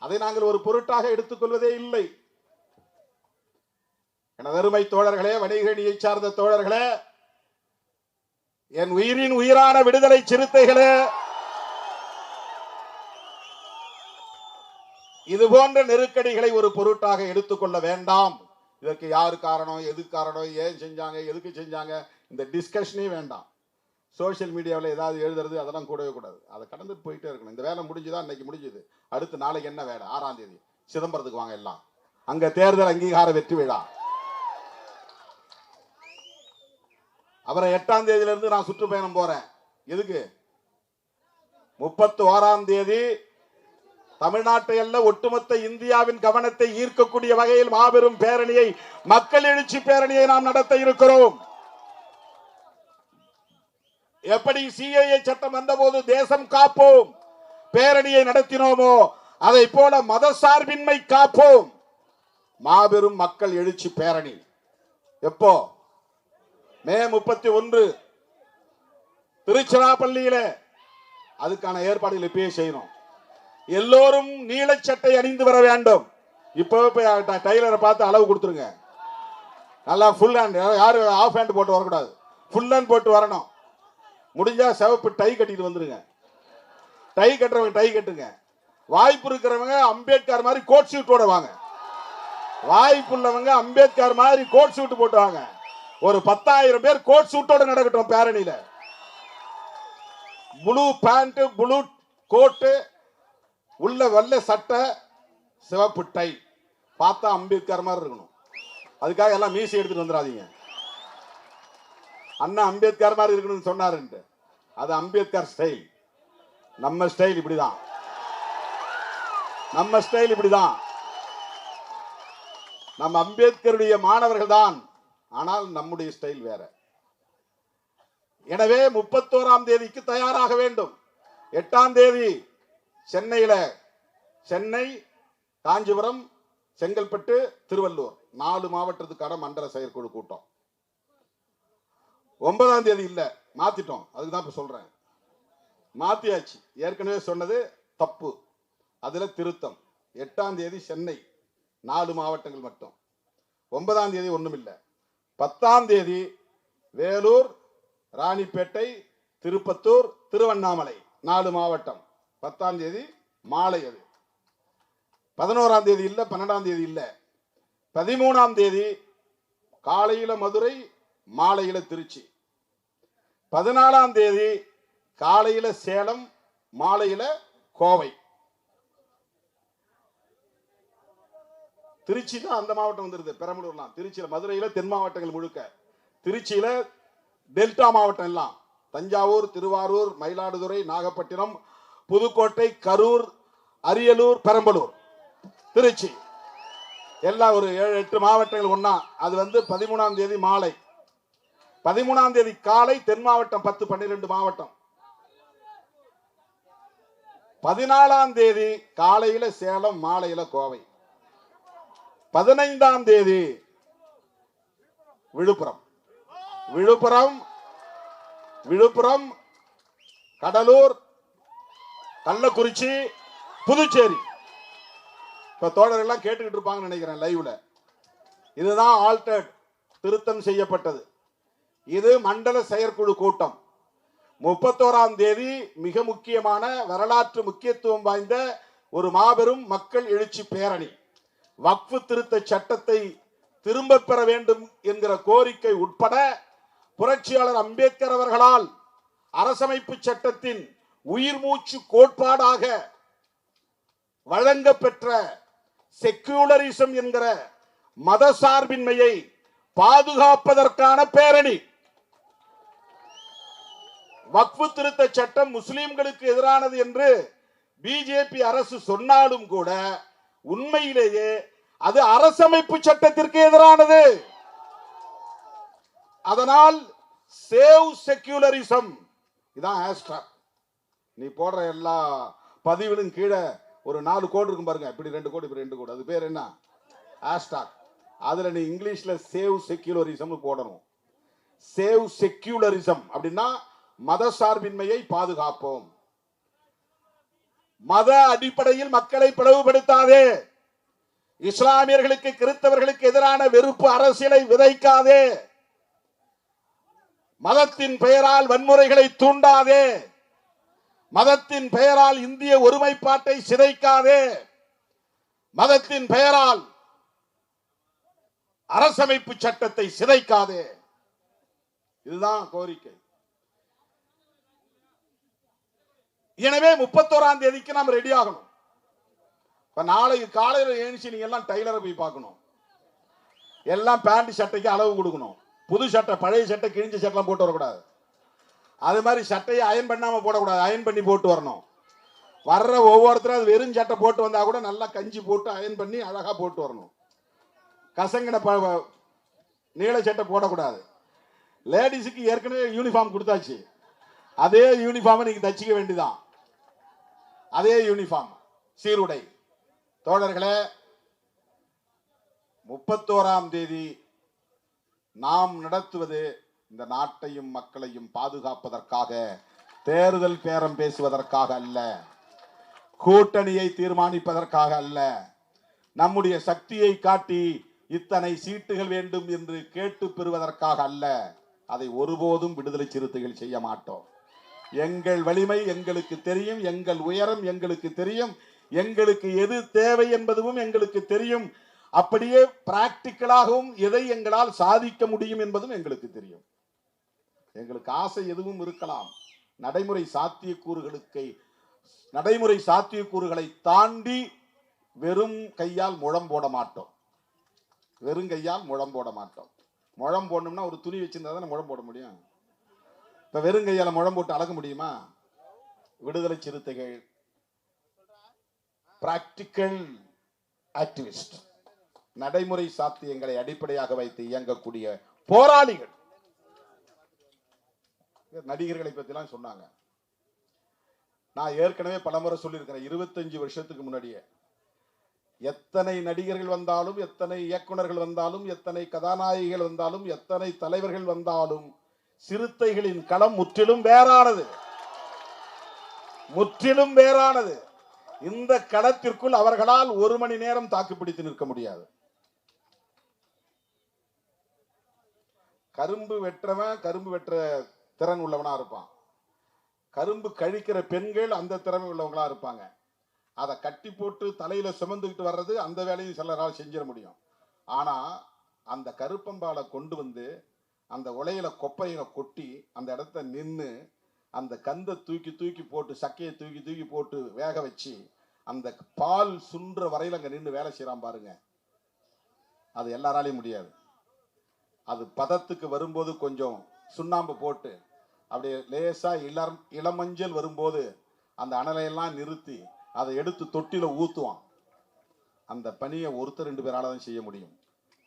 அதை நாங்கள் ஒரு பொருட்டாக எடுத்துக்கொள்வதே இல்லை. எனது அருமை தோழர்களே, வணிகணியை சார்ந்த தோழர்களே, என் உயிரின் உயிரான விடுதலை சிறுத்தைகளே, இது போன்ற நெருக்கடிகளை ஒரு பொருட்டாக எடுத்துக்கொள்ள வேண்டாம். இதற்கு யாரு காரணம், எது காரணம், ஏன் செஞ்சாங்க, எதுக்கு செஞ்சாங்க, இந்த டிஸ்கஷனே வேண்டாம். சோசியல் மீடியாவில் ஏதாவது எழுதுறது அதெல்லாம் கூடவே கூடாது, அதை கடந்து போயிட்டே இருக்கணும். இந்த வேலை முடிஞ்சுதான், இன்னைக்கு முடிஞ்சுது, அடுத்து நாளைக்கு என்ன வேலை? 6ஆம் தேதி சிதம்பரத்துக்கு வாங்க, எல்லாம் அங்க தேர்தல் அங்கீகார வெற்றி விழா. அப்புறம் 8ஆம் தேதியில இருந்து நான் சுற்றுப்பயணம் போறேன். எதுக்கு? 31ஆம் தேதி தமிழ்நாட்டை அல்ல ஒட்டுமொத்த இந்தியாவின் கவனத்தை ஈர்க்கக்கூடிய வகையில் மாபெரும் பேரணியை, மக்கள் எழுச்சி பேரணியை நாம் நடத்த இருக்கிறோம். எப்படி சிஏஏ சட்டம் வந்தபோது தேசம் காப்போம் பேரணியை நடத்தினோமோ அதை போல மதசார்பின்மை காப்போம் மாபெரும் மக்கள் எழுச்சி பேரணி. எப்போ? மே 31 திருச்சிராப்பள்ளியில. அதுக்கான ஏற்பாடுகள் இப்பயே செய்யணும். எல்லோரும் நீலச்சட்டை அணிந்து வர வேண்டும். இப்போ டைலரை பார்த்து அளவு கொடுத்துருங்க. நல்லா ஃபுல் ஹேண்ட், யாரும் ஆஃப் ஹேண்ட் போட்டு வரக்கூடாது, ஃபுல் ஹேண்ட் போட்டு வரணும். முடிஞ்சா சிவப்பு டை கட்டிட்டு வந்துருங்க. டை கட்டுறவங்க டை கட்டுங்க. வாய்ப்பு இருக்கிறவங்க அம்பேத்கர் மாதிரி கோட் சூட்டோட வாங்க. வாய்ப்பு உள்ளவங்க அம்பேத்கர் மாதிரி கோட் சூட் போட்டு வாங்க. ஒரு 10,000 பேர் கோட் சூட்டோட நடக்கட்டும் பேரணியில. ப்ளூ பேண்ட், ப்ளூ கோட்டு, உள்ள வெள்ளை சட்டை, சிவப்பு டை, பார்த்தா அம்பேத்கர் மாதிரி இருக்கணும். அதுக்காக எல்லாம் மீசி எடுத்துட்டு வந்துடாதீங்க. அண்ணா அம்பேத்கர் மாதிரி இருக்கணும்னு சொன்னாருன்ட்டு, அது அம்பேத்கர் ஸ்டைல். நம்ம ஸ்டைல் இப்படிதான். நம்ம ஸ்டைல் இப்படிதான். நம்ம அம்பேத்கருடைய மாணவர்கள் தான், ஆனால் நம்முடைய ஸ்டைல் வேற. எனவே 31ஆம் தேதிக்கு தயாராக வேண்டும். 8ஆம் தேதி சென்னை, காஞ்சிபுரம், செங்கல்பட்டு, திருவள்ளூர் 4 மாவட்டத்துக்கான மண்டல செயற்குழு கூட்டம். 9ஆம் தேதி இல்ல, மாத்திட்டோம். அதுக்குதான் இப்ப சொல்றேன், மாத்தியாச்சு. ஏற்கனவே சொன்னது தப்பு, அதுல திருத்தம். 8ஆம் தேதி சென்னை 4 மாவட்டங்கள் மட்டும். 9ஆம் தேதி ஒண்ணும் இல்ல. 10ஆம் தேதி வேலூர், ராணிப்பேட்டை, திருப்பத்தூர், திருவண்ணாமலை 4 மாவட்டம். 10ஆம் தேதி மாலை. அது 11ஆம் தேதி இல்ல, 12ஆம் தேதி இல்ல. 13ஆம் தேதி காலையில மதுரை, மாலையில திருச்சி. 14ஆம் தேதி காலையில சேலம், மாலையில கோவை. திருச்சி தான் அந்த மாவட்டம் வந்துருது, பெரம்பலூர்லாம். திருச்சியில, மதுரையில தென் மாவட்டங்கள் முழுக்க, திருச்சியில டெல்டா மாவட்டம் எல்லாம், தஞ்சாவூர், திருவாரூர், மயிலாடுதுறை, நாகப்பட்டினம், புதுக்கோட்டை, கரூர், அரியலூர், பெரம்பலூர், திருச்சி எல்லாம் ஒரு 7-8 மாவட்டங்கள் ஒன்னா. அது 13ஆம் தேதி மாலை. 13ஆம் தேதி காலை தென் மாவட்டம் 10-12 மாவட்டம். 14ஆம் தேதி காலையில சேலம், மாலையில கோவை. 15ஆம் தேதி விழுப்புரம், கடலூர், கள்ளக்குறிச்சி, புதுச்சேரி. இப்ப தோழர்கள் எல்லாம் கேட்டுக்கிட்டு இருப்பாங்கன்னு நினைக்கிறேன் லைவ்ல. இதுதான் ஆல்டர்ட், திருத்தம் செய்யப்பட்டது. இது மண்டல செயற்குழு கூட்டம். 31ஆம் தேதி மிக முக்கியமான, வரலாற்று முக்கியத்துவம் வாய்ந்த ஒரு மாபெரும் மக்கள் எழுச்சி பேரணி. வக்ஃபு திருத்த சட்டத்தை திரும்ப பெற வேண்டும் என்கிற கோரிக்கை உட்பட புரட்சியாளர் அம்பேத்கர் அவர்களால் அரசமைப்பு சட்டத்தின் உயிர் மூச்சு கோட்பாடாக வழங்கப்பெற்ற செக்யூலரிசம் என்கிற மதசார்பின்மையை பாதுகாப்பதற்கான பேரணி. வக்ஃபு திருத்த சட்டம் முஸ்லிம்களுக்கு எதிரானது என்று பிஜேபி அரசு சொன்னாலும் கூட உண்மையிலேயே அது அரசமைப்பு சட்டத்திற்கு எதிரானது. அதனால் சேவ் செக்யூலரிசம் இதான் ஹேஷ்டாக். நீ போடுற எல்லா பதிவிலும் கீழே ஒரு 4 கோடு இருக்கும் பாருங்க, இப்படி 2 கோடு, இப்படி 2 கோடு. அது பேர் என்ன? ஹேஷ்டாக். அதுல நீ இங்கிலீஷ்ல சேவ் செக்யூலரிசம் போடணும். சேவ் செக்யூலரிசம் அப்படின்னா மதசார்பின்மையை பாதுகாப்போம். மத அடிப்படையில் மக்களை பிளவுபடுத்தாதே. இஸ்லாமியர்களுக்கு, கிறிஸ்தவர்களுக்கு எதிரான வெறுப்பு அரசியலை விதைக்காதே. மதத்தின் பெயரால் வன்முறைகளை தூண்டாதே. மதத்தின் பெயரால் இந்திய ஒருமைப்பாட்டை சிதைக்காதே. மதத்தின் பெயரால் அரசமைப்பு சட்டத்தை சிதைக்காதே. இதுதான் கோரிக்கை. எனவே 31ஆம் தேதிக்கு நாம் ரெடி ஆகணும். நாளைக்கு காலையில் எழுந்துச்சு நீங்க எல்லாம் டைலரை போய் பார்க்கணும். எல்லாம் பேண்ட் சட்டைக்கு அளவு கொடுக்கணும். புது சட்டை, பழைய சட்டை, கிழிஞ்ச சட்டெல்லாம் போட்டு வரக்கூடாது. அது மாதிரி சட்டையை அயன் பண்ணாம போடக்கூடாது, அயன் பண்ணி போட்டு வரணும். வர்ற ஒவ்வொருத்தரும் அது வெறும் சட்டை போட்டு வந்தா கூட நல்லா கஞ்சி போட்டு அயன் பண்ணி அழகா போட்டு வரணும். கசங்கின நீல சட்டை போடக்கூடாது. லேடிஸுக்கு ஏற்கனவே யூனிஃபார்ம் கொடுத்தாச்சு, அதே யூனிஃபார்மை நீங்க தச்சிக்க வேண்டியதான். அதே யூனிஃபார்ம், சீருடை. தோழர்களே, 31ஆம் தேதி நாம் நடத்துவது இந்த நாட்டையும் மக்களையும் பாதுகாப்பதற்காக, தேர்தல் பேரம் பேசுவதற்காக அல்ல, கூட்டணியை தீர்மானிப்பதற்காக அல்ல, நம்முடைய சக்தியை காட்டி இத்தனை சீட்டுகள் வேண்டும் என்று கேட்டு பெறுவதற்காக அல்ல. அதை ஒருபோதும் விடுதலை சிறுத்தைகள் செய்ய மாட்டோம். எங்கள் வலிமை எங்களுக்கு தெரியும், எங்கள் உயரம் எங்களுக்கு தெரியும், எங்களுக்கு எது தேவை என்பதும் எங்களுக்கு தெரியும். அப்படியே பிராக்டிக்கலாகவும் எதை எங்களால் சாதிக்க முடியும் என்பதும் எங்களுக்கு தெரியும். எங்களுக்கு ஆசை எதுவும் இருக்கலாம், நடைமுறை சாத்தியக்கூறுகளை தாண்டி வெறும் கையால் முழம் போட மாட்டோம். முழம் போடணும்னா ஒரு துணி வச்சிருந்தா தானே முழம் போட முடியும். இப்ப வெறும் கையால முழம் போட்டு அளக்க முடியுமா? விடுதலை சிறுத்தைகள் பிராக்டிக்கல் ஆக்டிவிஸ்ட், நடைமுறை சாத்தியங்களை அடிப்படையாக வைத்து இயங்கக்கூடிய போராளிகள். நடிகர்களை பத்திலாம் சொன்னாங்க. நான் ஏற்கனவே பலமுறை சொல்லியிருக்கிறேன். 25 வருஷத்துக்கு முன்னாடியே எத்தனை நடிகர்கள் வந்தாலும், எத்தனை இயக்குனர்கள் வந்தாலும், எத்தனை கதாநாயகிகள் வந்தாலும், எத்தனை தலைவர்கள் வந்தாலும் சிறுத்தைகளின் களம் முற்றிலும் வேறானது, முற்றிலும் வேறானது. இந்த களத்திற்குள் அவர்களால் ஒரு மணி நேரம் தாக்குப்பிடித்து நிற்க முடியாது. கரும்பு வெற்றவன் கரும்பு வெற்ற திறன் உள்ளவனா இருப்பான். கரும்பு கழிக்கிற பெண்கள் அந்த திறமை உள்ளவங்களா இருப்பாங்க. அதை கட்டி போட்டு தலையில சுமந்துக்கிட்டு வர்றது அந்த வேலையும் சிலரால் செஞ்சிட முடியும். ஆனா அந்த கருப்பம்பாலை கொண்டு வந்து அந்த உலையில கொப்பையில கொட்டி அந்த இடத்த நின்று அந்த கந்தை தூக்கி தூக்கி போட்டு சக்கையை தூக்கி தூக்கி போட்டு வேக வச்சு அந்த பால் சுன்ற வரையில் அங்க நின்று வேலை செய்யறான் பாருங்க. அது எல்லாராலையும் முடியாது. அது பதத்துக்கு வரும்போது கொஞ்சம் சுண்ணாம்பு போட்டு அப்படியே லேசா இளமஞ்சள் வரும்போது அந்த அனலையெல்லாம் நிறுத்தி அதை எடுத்து தொட்டில ஊத்துவான். அந்த பணியை ஒருத்தர் 2 பேரால தான் செய்ய முடியும்.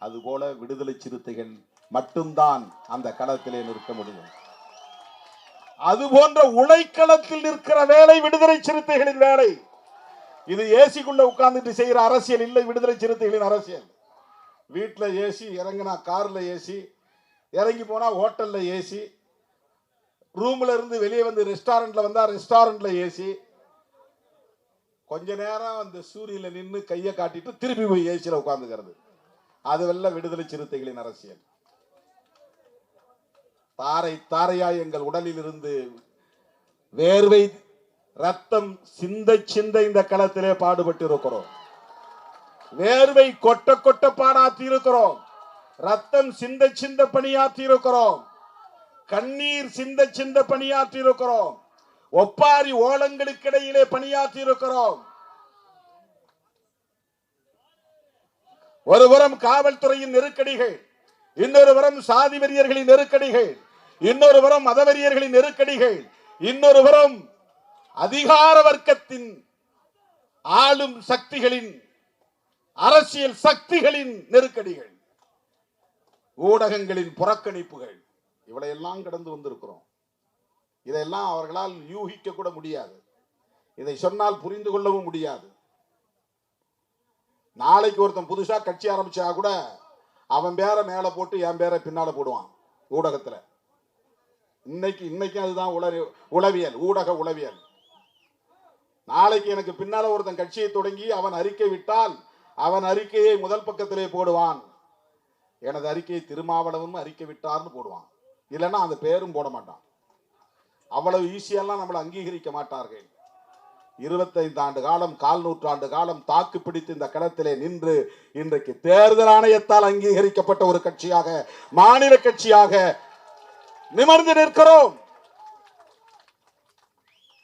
அதுபோல விடுதலை சிறுத்தைகள் மட்டும்தான் அந்த களத்திலே நிற்க முடியும். அது போன்ற உழைக்களத்தில் நிற்கிற வேலை விடுதலை சிறுத்தைகளின் வேலை. இது ஏசிக்குள்ள உட்கார்ந்துட்டு செய்யற அரசியல் இல்லை. விடுதலை சிறுத்தைகளின் அரசியல் வீட்டுல ஏசி, இறங்கினா கார்ல ஏசி, இறங்கி போனா ஹோட்டல்ல ஏசி, ரூம்ல இருந்து வெளியே வந்து ரெஸ்டாரண்ட்ல வந்தா ரெஸ்டாரண்ட்ல ஏசி, கொஞ்ச நேரம் அந்த சூரியல நின்று கையை காட்டிட்டு திருப்பி போய் ஏசியில உட்கார்ந்துக்கிறது. அதுவல்ல விடுதலை சிறுத்தைகளின் அரசியல். தாரை தாரையா எங்கள் உடலில் இருந்து வேர்வை ரத்தம் சிந்த சிந்த இந்த களத்திலே பாடுபட்டு இருக்கிறோம். வேர்வை கொட்ட கொட்ட பாடாத்தி இருக்கிறோம். ரத்தம் சிந்த சிந்த பணியாற்றி இருக்கிறோம். கண்ணீர் சிந்த சிந்த பணியாற்றி இருக்கிறோம். ஒப்பாரி ஓலங்களுக்கு இடையிலே பணியாற்றி இருக்கிறோம். ஒருபுறம் காவல்துறையின் நெருக்கடிகள், இன்னொரு புறம் சாதி வெறியர்களின் நெருக்கடிகள், இன்னொரு புறம் மதவெறியர்களின் நெருக்கடிகள், இன்னொரு புறம் அதிகார வர்க்கத்தின் ஆளும் சக்திகளின் அரசியல் சக்திகளின் நெருக்கடிகள், ஊடகங்களின் புறக்கணிப்புகள், இவளையெல்லாம் கடந்து வந்திருக்கிறோம். இதெல்லாம் அவர்களால் யூகிக்க கூட முடியாது. இதை சொன்னால் புரிந்து கொள்ளவும் முடியாது. நாளைக்கு ஒருத்தன் புதுசா கட்சி ஆரம்பிச்சா கூட அவன் பேரை மேல போட்டு என் பேரை பின்னால போடுவான் ஊடகத்துல. இன்னைக்கு அதுதான் உளவியல், ஊடக உளவியல். நாளைக்கு எனக்கு பின்னால ஒருத்தன் கட்சியை தொடங்கி அவன் அறிக்கை விட்டால் அவன் அறிக்கையை முதல் பக்கத்திலே போடுவான். எனது அறிக்கையை திருமாவளவன் அறிக்கை விட்டார்னு போடுவான். இல்லைன்னா அந்த பேரும் போட மாட்டான். அவ்வளவு ஈஸியெல்லாம் நம்மளை அங்கீகரிக்க மாட்டார்கள். 25 ஆண்டு காலம், 4 நூற்றாண்டு காலம் தாக்கு பிடித்து இந்த களத்திலே நின்று இன்றைக்கு தேர்தல் ஆணையத்தால் அங்கீகரிக்கப்பட்ட ஒரு கட்சியாக, மாநில கட்சியாக நிமிர்ந்து நிற்கிறோம்.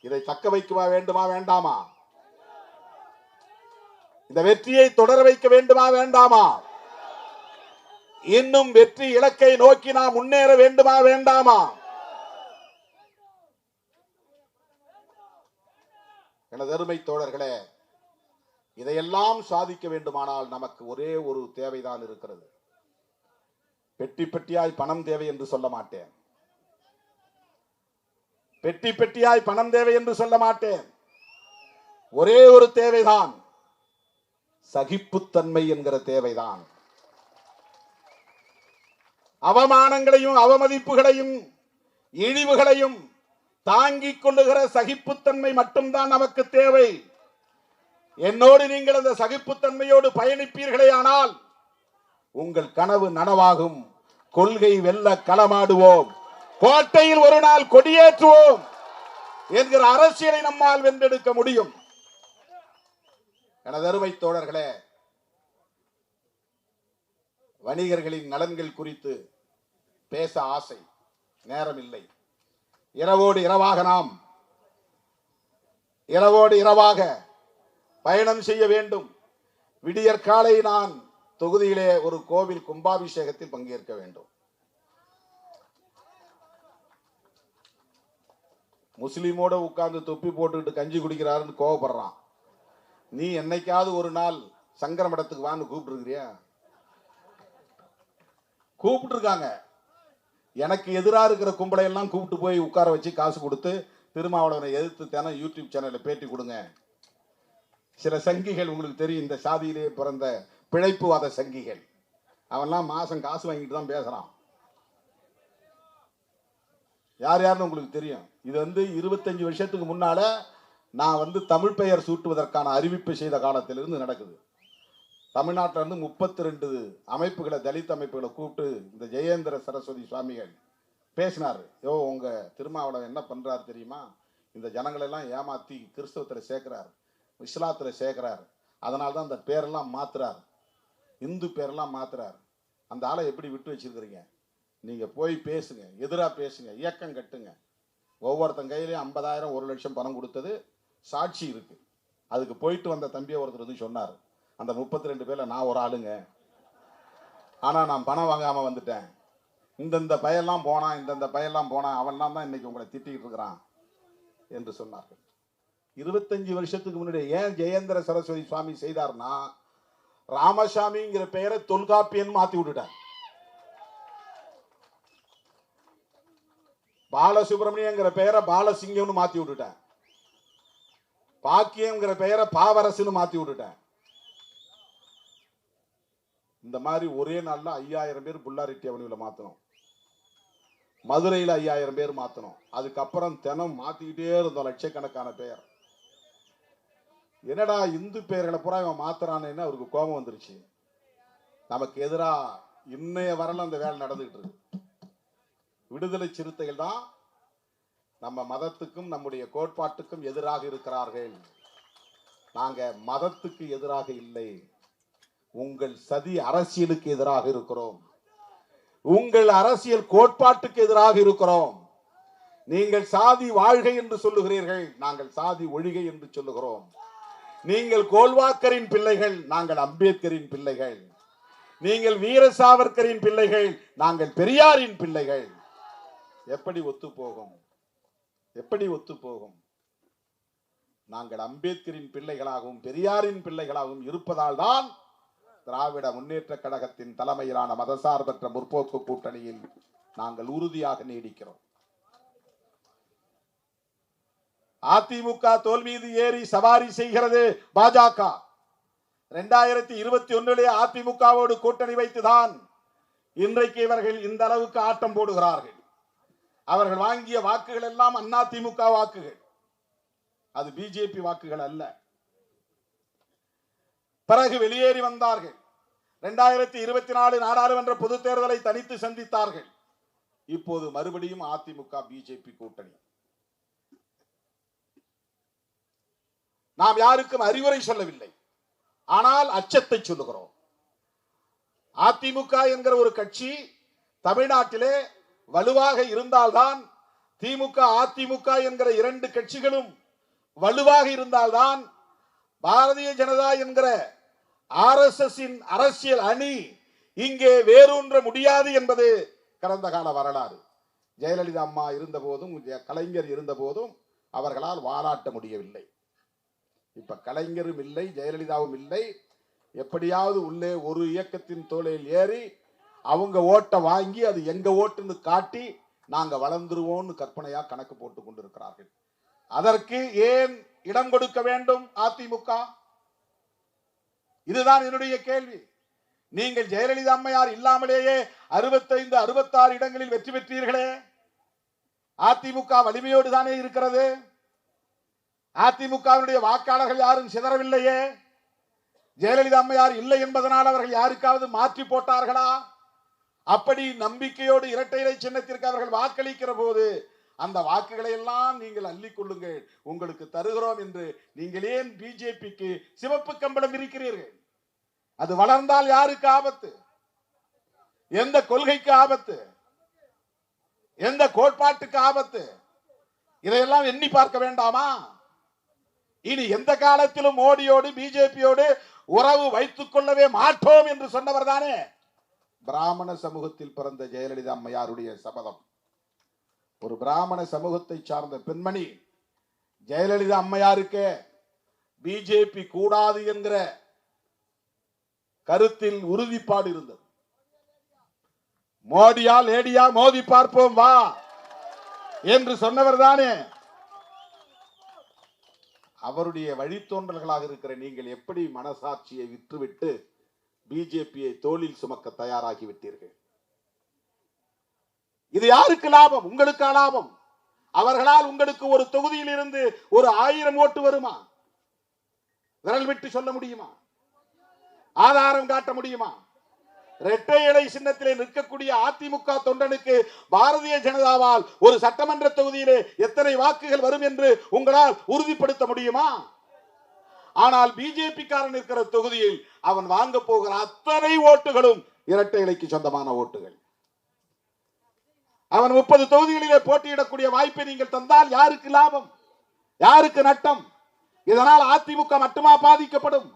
இதை தக்க வைக்க வேண்டுமா வேண்டாமா? இந்த வெற்றியை தொடர வைக்க வேண்டுமா வேண்டாமா? இன்னும் வெற்றி இலக்கை நோக்கி நாம் முன்னேற வேண்டுமா வேண்டாமா? எனது அருமை தோழர்களே, இதையெல்லாம் சாதிக்க வேண்டுமானால் நமக்கு ஒரே ஒரு தேவைதான் இருக்கிறது. பெட்டி பெட்டியாய் பணம் தேவை என்று சொல்ல மாட்டேன். பெட்டி பெட்டியாய் பணம் தேவை என்று சொல்ல மாட்டேன். ஒரே ஒரு தேவைதான், சகிப்புத்தன்மை என்கிற தேவைதான். அவமானங்களையும் அவமதிப்புகளையும் இழிவுகளையும் தாங்கிக் கொள்ளுகிற சகிப்புத்தன்மை மட்டும்தான் நமக்கு தேவை. என்னோடு நீங்கள் அந்த சகிப்புத்தன்மையோடு பயணிப்பீர்களே ஆனால் உங்கள் கனவு நனவாகும். கொள்கை வெல்ல களமாடுவோம், கோட்டையில் ஒரு நாள் கொடியேற்றுவோம் என்கிற அரசியலை நம்மால் வென்றெடுக்க முடியும். எனது அருமை தோழர்களே, வணிகர்களின் நலன்கள் குறித்து பேச ஆசை, நேரம் இல்லை. இரவோடு இரவாக பயணம் செய்ய வேண்டும். விடியற்காலை நான் தொகுதியிலே ஒரு கோவில் கும்பாபிஷேகத்தில் பங்கேற்க வேண்டும். முஸ்லீமோட உட்கார்ந்து தொப்பி போட்டுக்கிட்டு கஞ்சி குடிக்கிறாருன்னு கோவப்படுறான். நீ என்னைக்காவது ஒரு நாள் சங்கர மடத்துக்கு வான்னு கூப்பிட்டுருக்கிறியா? கூப்பிட்டு இருக்காங்க. எனக்கு எதிராக இருக்கிற கும்பலை எல்லாம் கூப்பிட்டு போய் உட்கார வச்சு காசு கொடுத்து திருமாவளவனை எதிர்த்து தினம் யூடியூப் சேனல்ல பேட்டி கொடுங்க. சில சங்கிகள் உங்களுக்கு தெரியும், இந்த சாதியிலே பிறந்த பிழைப்புவாத சங்கிகள். அவன்லாம் மாசம் காசு வாங்கிட்டு தான் பேசுறான். யார் யாருன்னு உங்களுக்கு தெரியும். இது 25 வருஷத்துக்கு முன்னால நான் தமிழ் பெயர் சூட்டுவதற்கான அறிவிப்பை செய்த காலத்திலிருந்து நடக்குது. தமிழ்நாட்டில் 32 அமைப்புகளை, தலித் அமைப்புகளை கூப்பிட்டு இந்த ஜெயேந்திர சரஸ்வதி சுவாமிகள் பேசினார். உங்க திருமாவளவன் என்ன பண்றாரு தெரியுமா? இந்த ஜனங்களெல்லாம் ஏமாத்தி கிறிஸ்தவத்தில் சேர்க்கிறார், இஸ்லாத்தில் சேர்க்கிறார். அதனால தான் அந்த பேரெல்லாம் மாத்துறார், இந்து பேரெல்லாம் மாத்துறார். அந்த ஆளை எப்படி விட்டு வச்சிருக்கிறீங்க? நீங்க போய் பேசுங்க, எதிராக பேசுங்க, இயக்கம் கட்டுங்க. ஒவ்வொருத்தன் கையிலையும் 50,000 1 லட்சம் பணம் கொடுத்தது சாட்சி இருக்கு. அதுக்கு போயிட்டு வந்த தம்பியை ஒருத்தர் சொன்னார், அந்த 32 பேர்ல நான் ஒரு ஆளுங்க, ஆனா நான் பணம் வாங்காம வந்துட்டேன். இந்த பையெல்லாம் போனான், இந்த பையெல்லாம் போனான், அவன்லாம் தான் இன்னைக்கு உங்களை திட்டிக்கிட்டு இருக்கிறான் என்று சொன்னார்கள். 25 வருஷத்துக்கு முன்னாடி ஏன் ஜெயேந்திர சரஸ்வதி சுவாமி செய்தார்னா, ராமசாமிங்கிற பெயரை தொல்காப்பியன் மாத்தி விட்டுட்டார். பாலசுப்ரமணியங்கிற பெயரை பாலசிங்கம்னு மாத்தி விட்டுட்டேன். பாக்கியங்கிற பெயரை பாவரசுன்னு மாத்தி விட்டுட்டேன். இந்த மாதிரி ஒரே நாள்ல 5000 பேர் புல்லாரெட்டி அவனில மாத்தணும், மதுரையில் 5000 பேர் மாத்தணும். அதுக்கப்புறம் தினம் மாத்திக்கிட்டே இருந்தோம் லட்சக்கணக்கான பெயர். என்னடா இந்து பெயர்களை பூரா இவன் மாத்துறான்னு அவருக்கு கோபம் வந்துருச்சு. நமக்கு எதிராக இன்னைய வரல அந்த வேலை நடந்துகிட்டு இருக்கு. விடுதலை சிறுத்தைகள் தான் நம்ம மதத்துக்கும் நம்முடைய கோட்பாட்டுக்கும் எதிராக இருக்கிறார்கள். நாங்க மதத்துக்கு எதிராக இல்லை, உங்கள் சதி அரசியலுக்கு எதிராக இருக்கிறோம், உங்கள் அரசியல் கோட்பாட்டுக்கு எதிராக இருக்கிறோம். நீங்கள் சாதி வாழ்கை என்று சொல்லுகிறீர்கள், நாங்கள் சாதி ஒழிகை என்று சொல்லுகிறோம். நீங்கள் கோல்வாக்கரின் பிள்ளைகள், நாங்கள் அம்பேத்கரின் பிள்ளைகள். நீங்கள் வீர சாவர்கரின் பிள்ளைகள், நாங்கள் பெரியாரின் பிள்ளைகள். எப்படி ஒத்து போகும்? எப்படி ஒத்து போகும்? நாங்கள் அம்பேத்கரின் பிள்ளைகளாகவும் பெரியாரின் பிள்ளைகளாகவும் இருப்பதால் தான் திராவிட முன்னேற்ற கழகத்தின் தலைமையிலான மதசார்பற்ற முற்போக்கு கூட்டணியில் நாங்கள் உறுதியாக நீடிக்கிறோம். அதிமுக தோல் மீது ஏறி சவாரி செய்கிறது பாஜக. 2021 அதிமுகவோடு கூட்டணி வைத்துதான் இன்றைக்கு இவர்கள் இந்த அளவுக்கு ஆட்டம் போடுகிறார்கள். அவர்கள் வாங்கிய வாக்குகள் எல்லாம் அதிமுக வாக்குகள், அது பிஜேபி வாக்குகள் அல்ல. பிறகு வெளியேறி வந்தார்கள். 2024 நாடாளுமன்ற பொதுத் தேர்தலை தனித்து சந்தித்தார்கள். இப்போது மறுபடியும் அதிமுக பிஜேபி கூட்டணி. நாம் யாருக்கும் அறிவுரை சொல்லவில்லை, ஆனால் அச்சத்தை சொல்லுகிறோம். அதிமுக என்கிற ஒரு கட்சி தமிழ்நாட்டிலே வலுவாக இருந்தால்தான், திமுக அதிமுக என்கிற 2 கட்சிகளும் வலுவாக இருந்தால்தான் பாரதிய ஜனதா என்கிற RSS அரசியல் அணி இங்கே வேரூன்ற முடியாது என்பது கடந்த கால வரலாறு. ஜெயலலிதா அம்மா இருந்த போதும், கலைஞர் இருந்த போதும் அவர்களால் வாலாட்ட முடியவில்லை. இப்ப கலைஞரும் இல்லை, ஜெயலலிதாவும் இல்லை. எப்படியாவது உள்ளே ஒரு இயக்கத்தின் தோளில் ஏறி அவங்க ஓட்டை வாங்கி அது எங்க ஓட்டுன்னு காட்டி நாங்க வளர்ந்துருவோம்னு கற்பனையா கணக்கு போட்டு கொண்டிருக்கிறார்கள். அதற்கு ஏன் இடம் கொடுக்க வேண்டும் அதிமுக? இதுதான் என்னுடைய கேள்வி. நீங்கள் ஜெயலலிதா அம்மையார் இல்லாமலேயே 65, 66 இடங்களில் வெற்றி பெற்றீர்களே. அதிமுக வலிமையோடு தானே இருக்கிறது. அதிமுகவினுடைய வாக்காளர்கள் யாரும் சிதறவில்லையே. ஜெயலலிதா அம்மையார் இல்லை என்பதனால் அவர்கள் யாருக்காவது மாற்றி போட்டார்களா? அப்படி நம்பிக்கையோடு இரட்டை இலை சின்னத்திற்கு அவர்கள் வாக்களிக்கிற போது அந்த வாக்குகளை எல்லாம் நீங்கள் அள்ளிக் கொள்ளுங்கள், உங்களுக்கு தருகிறோம் என்று நீங்கள் ஏன் பிஜேபிக்கு சிவப்பு கம்பளம் இருக்கிறீர்கள்? அது வளர்ந்தால் யாருக்கு ஆபத்து? எந்த கொள்கைக்கு ஆபத்து? எந்த கோட்பாட்டுக்கு ஆபத்து? இதையெல்லாம் எண்ணி பார்க்க வேண்டாமா? இனி எந்த காலத்திலும் மோடியோடு பிஜேபியோடு உறவு வைத்துக் கொள்ளவே மாட்டோம் என்று சொன்னவர் தானே பிராமண சமூகத்தில் பிறந்த ஜெயலலிதா அம்மையாருடைய சபதம். ஒரு பிராமண சமூகத்தை சார்ந்த பெண்மணி ஜெயலலிதா அம்மையாருக்கு பிஜேபி கூடாது என்கிற கருத்தில் உறுதிப்பாடு இருந்தது. மோடியா லேடியா மோதி பார்ப்போம் வா என்று சொன்னவர் தானே. அவருடைய வழித்தோன்றல்களாக இருக்கிற நீங்கள் எப்படி மனசாட்சியை விற்றுவிட்டு பிஜேபியை தோளில் சுமக்க தயாராகி விட்டீர்கள்? இது யாருக்கு லாபம்? உங்களுக்கு லாபம். அவர்களால் உங்களுக்கு ஒரு தொகுதியில் இருந்து ஒரு 1000 ஓட்டு வருமா? விரல் விட்டு சொல்ல முடியுமா? ஆதாரம் காட்ட முடியுமா? இரட்டை இலை சின்னத்திலே நிற்கக்கூடிய அதிமுக தொண்டனுக்கு பாரதிய ஜனதாவால் ஒரு சட்டமன்ற தொகுதியிலே எத்தனை வாக்குகள் வரும் என்று உங்களால் உறுதிப்படுத்த முடியுமா? ஆனால் பிஜேபி காரன் இருக்கிற தொகுதியில் அவன் வாங்க போகிற அத்தனை ஓட்டுகளும் இரட்டை இலைக்கு சொந்தமான ஓட்டுகள். அவன் 30 தொகுதிகளிலே போட்டியிடக்கூடிய வாய்ப்பை நீங்கள் தந்தால் யாருக்கு லாபம்? யாருக்கு நட்டம்? இதனால் அதிமுக மட்டுமா பாதிக்கப்படும்?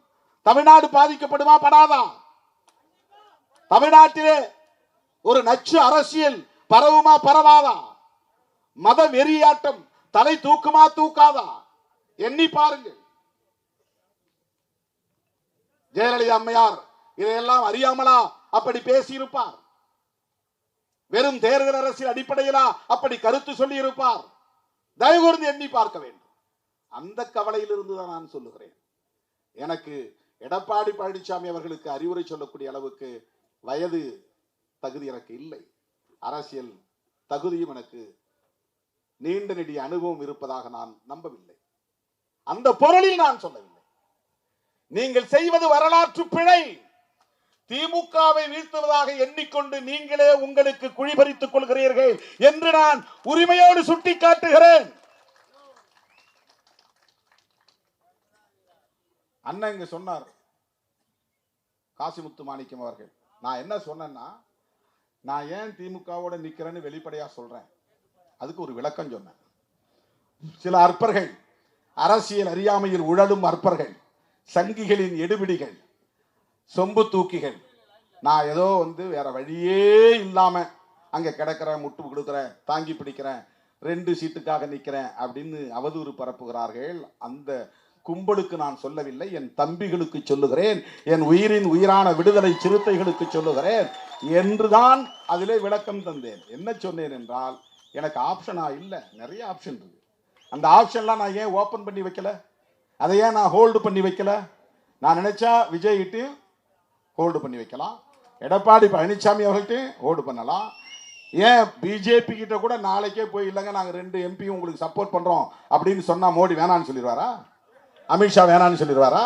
தமிழ்நாடு பாதிக்கப்படுமா படாதா? தமிழ்நாட்டிலே ஒரு நச்சு அரசியல் பரவுமா பரவாதா? மத வெறியாட்டம் தலை தூக்குமா தூக்காதா? எண்ணி பாருங்கள். ஜெயலலிதா அம்மையார் இதையெல்லாம் அறியாமலா அப்படி பேசியிருப்பார்? வெறும் தேர்தல் அரசியல் அடிப்படையிலா அப்படி கருத்து சொல்லி இருப்பார்? தயவு கூர்ந்து எண்ணி பார்க்க வேண்டும். அந்த கவலையில் இருந்துதான் நான் சொல்லுகிறேன். எனக்கு எடப்பாடி பழனிசாமி அவர்களுக்கு அறிவுரை சொல்லக்கூடிய அளவுக்கு வயது தகுதி எனக்கு இல்லை. அரசியல் தகுதியும் எனக்கு நீண்ட நெடிய அனுபவம் இருப்பதாக நான் நம்பவில்லை. அந்த பொருளில் நான் சொல்லவில்லை. நீங்கள் செய்வது வரலாற்று பிழை. திமுகவை வீழ்த்துவதாக எண்ணிக்கொண்டு நீங்களே உங்களுக்கு குழிபறித்துக் கொள்கிறீர்கள் என்று நான் உரிமையோடு சுட்டிக்காட்டுகிறேன். அண்ணன் இங்க சொன்னார், காசிமுத்து மாணிக்கம் அவர்கள். நான் என்ன சொன்னேன்னா, நான் ஏன் திமுகவோட நிக்கிறேன்னு வெளிப்படையா சொல்றேன். அதுக்கு ஒரு விளக்கம் சொன்னேன். சில அற்பர்கள், அரசியல் அறியாமையில் உழலும் அற்பர்கள், சங்கிகளின் எடுபிடிகள், சொம்பு தூக்கிகள், நான் ஏதோ வேற வழியே இல்லாம அங்க கிடக்கிறேன், முட்டு கொடுக்கிறேன், தாங்கி பிடிக்கிறேன், 2 சீட்டுக்காக நிக்கிறேன் அப்படின்னு அவதூறு பரப்புகிறார்கள். அந்த கும்பலுக்கு நான் சொல்லவில்லை, என் தம்பிகளுக்கு சொல்லுகிறேன், என் உயிரின் உயிரான விடுதலை சிறுத்தைகளுக்கு சொல்லுகிறேன் என்றுதான் அதிலே விளக்கம் தந்தேன். என்ன சொன்னேன் என்றால், எனக்கு ஆப்ஷனா இல்லை, நிறைய ஆப்ஷன் இருக்கு. அந்த ஆப்ஷன்லாம் நான் ஏன் ஓபன் பண்ணி வைக்கல? அதை ஏன் நான் ஹோல்டு பண்ணி வைக்கல? நான் நினைச்சா விஜய் கிட்ட ஹோல்டு பண்ணி வைக்கலாம், எடப்பாடி பழனிசாமி அவர்கள்ட்ட ஹோல்டு பண்ணலாம். ஏன் பிஜேபி கிட்ட கூட நாளைக்கே போய் இல்லைங்க நாங்கள் 2 எம்பியும் உங்களுக்கு சப்போர்ட் பண்றோம் அப்படின்னு சொன்னா மோடி வேணான்னு சொல்லிடுவாரா? அமித்ஷா வேணான்னு சொல்லிடுவாரா?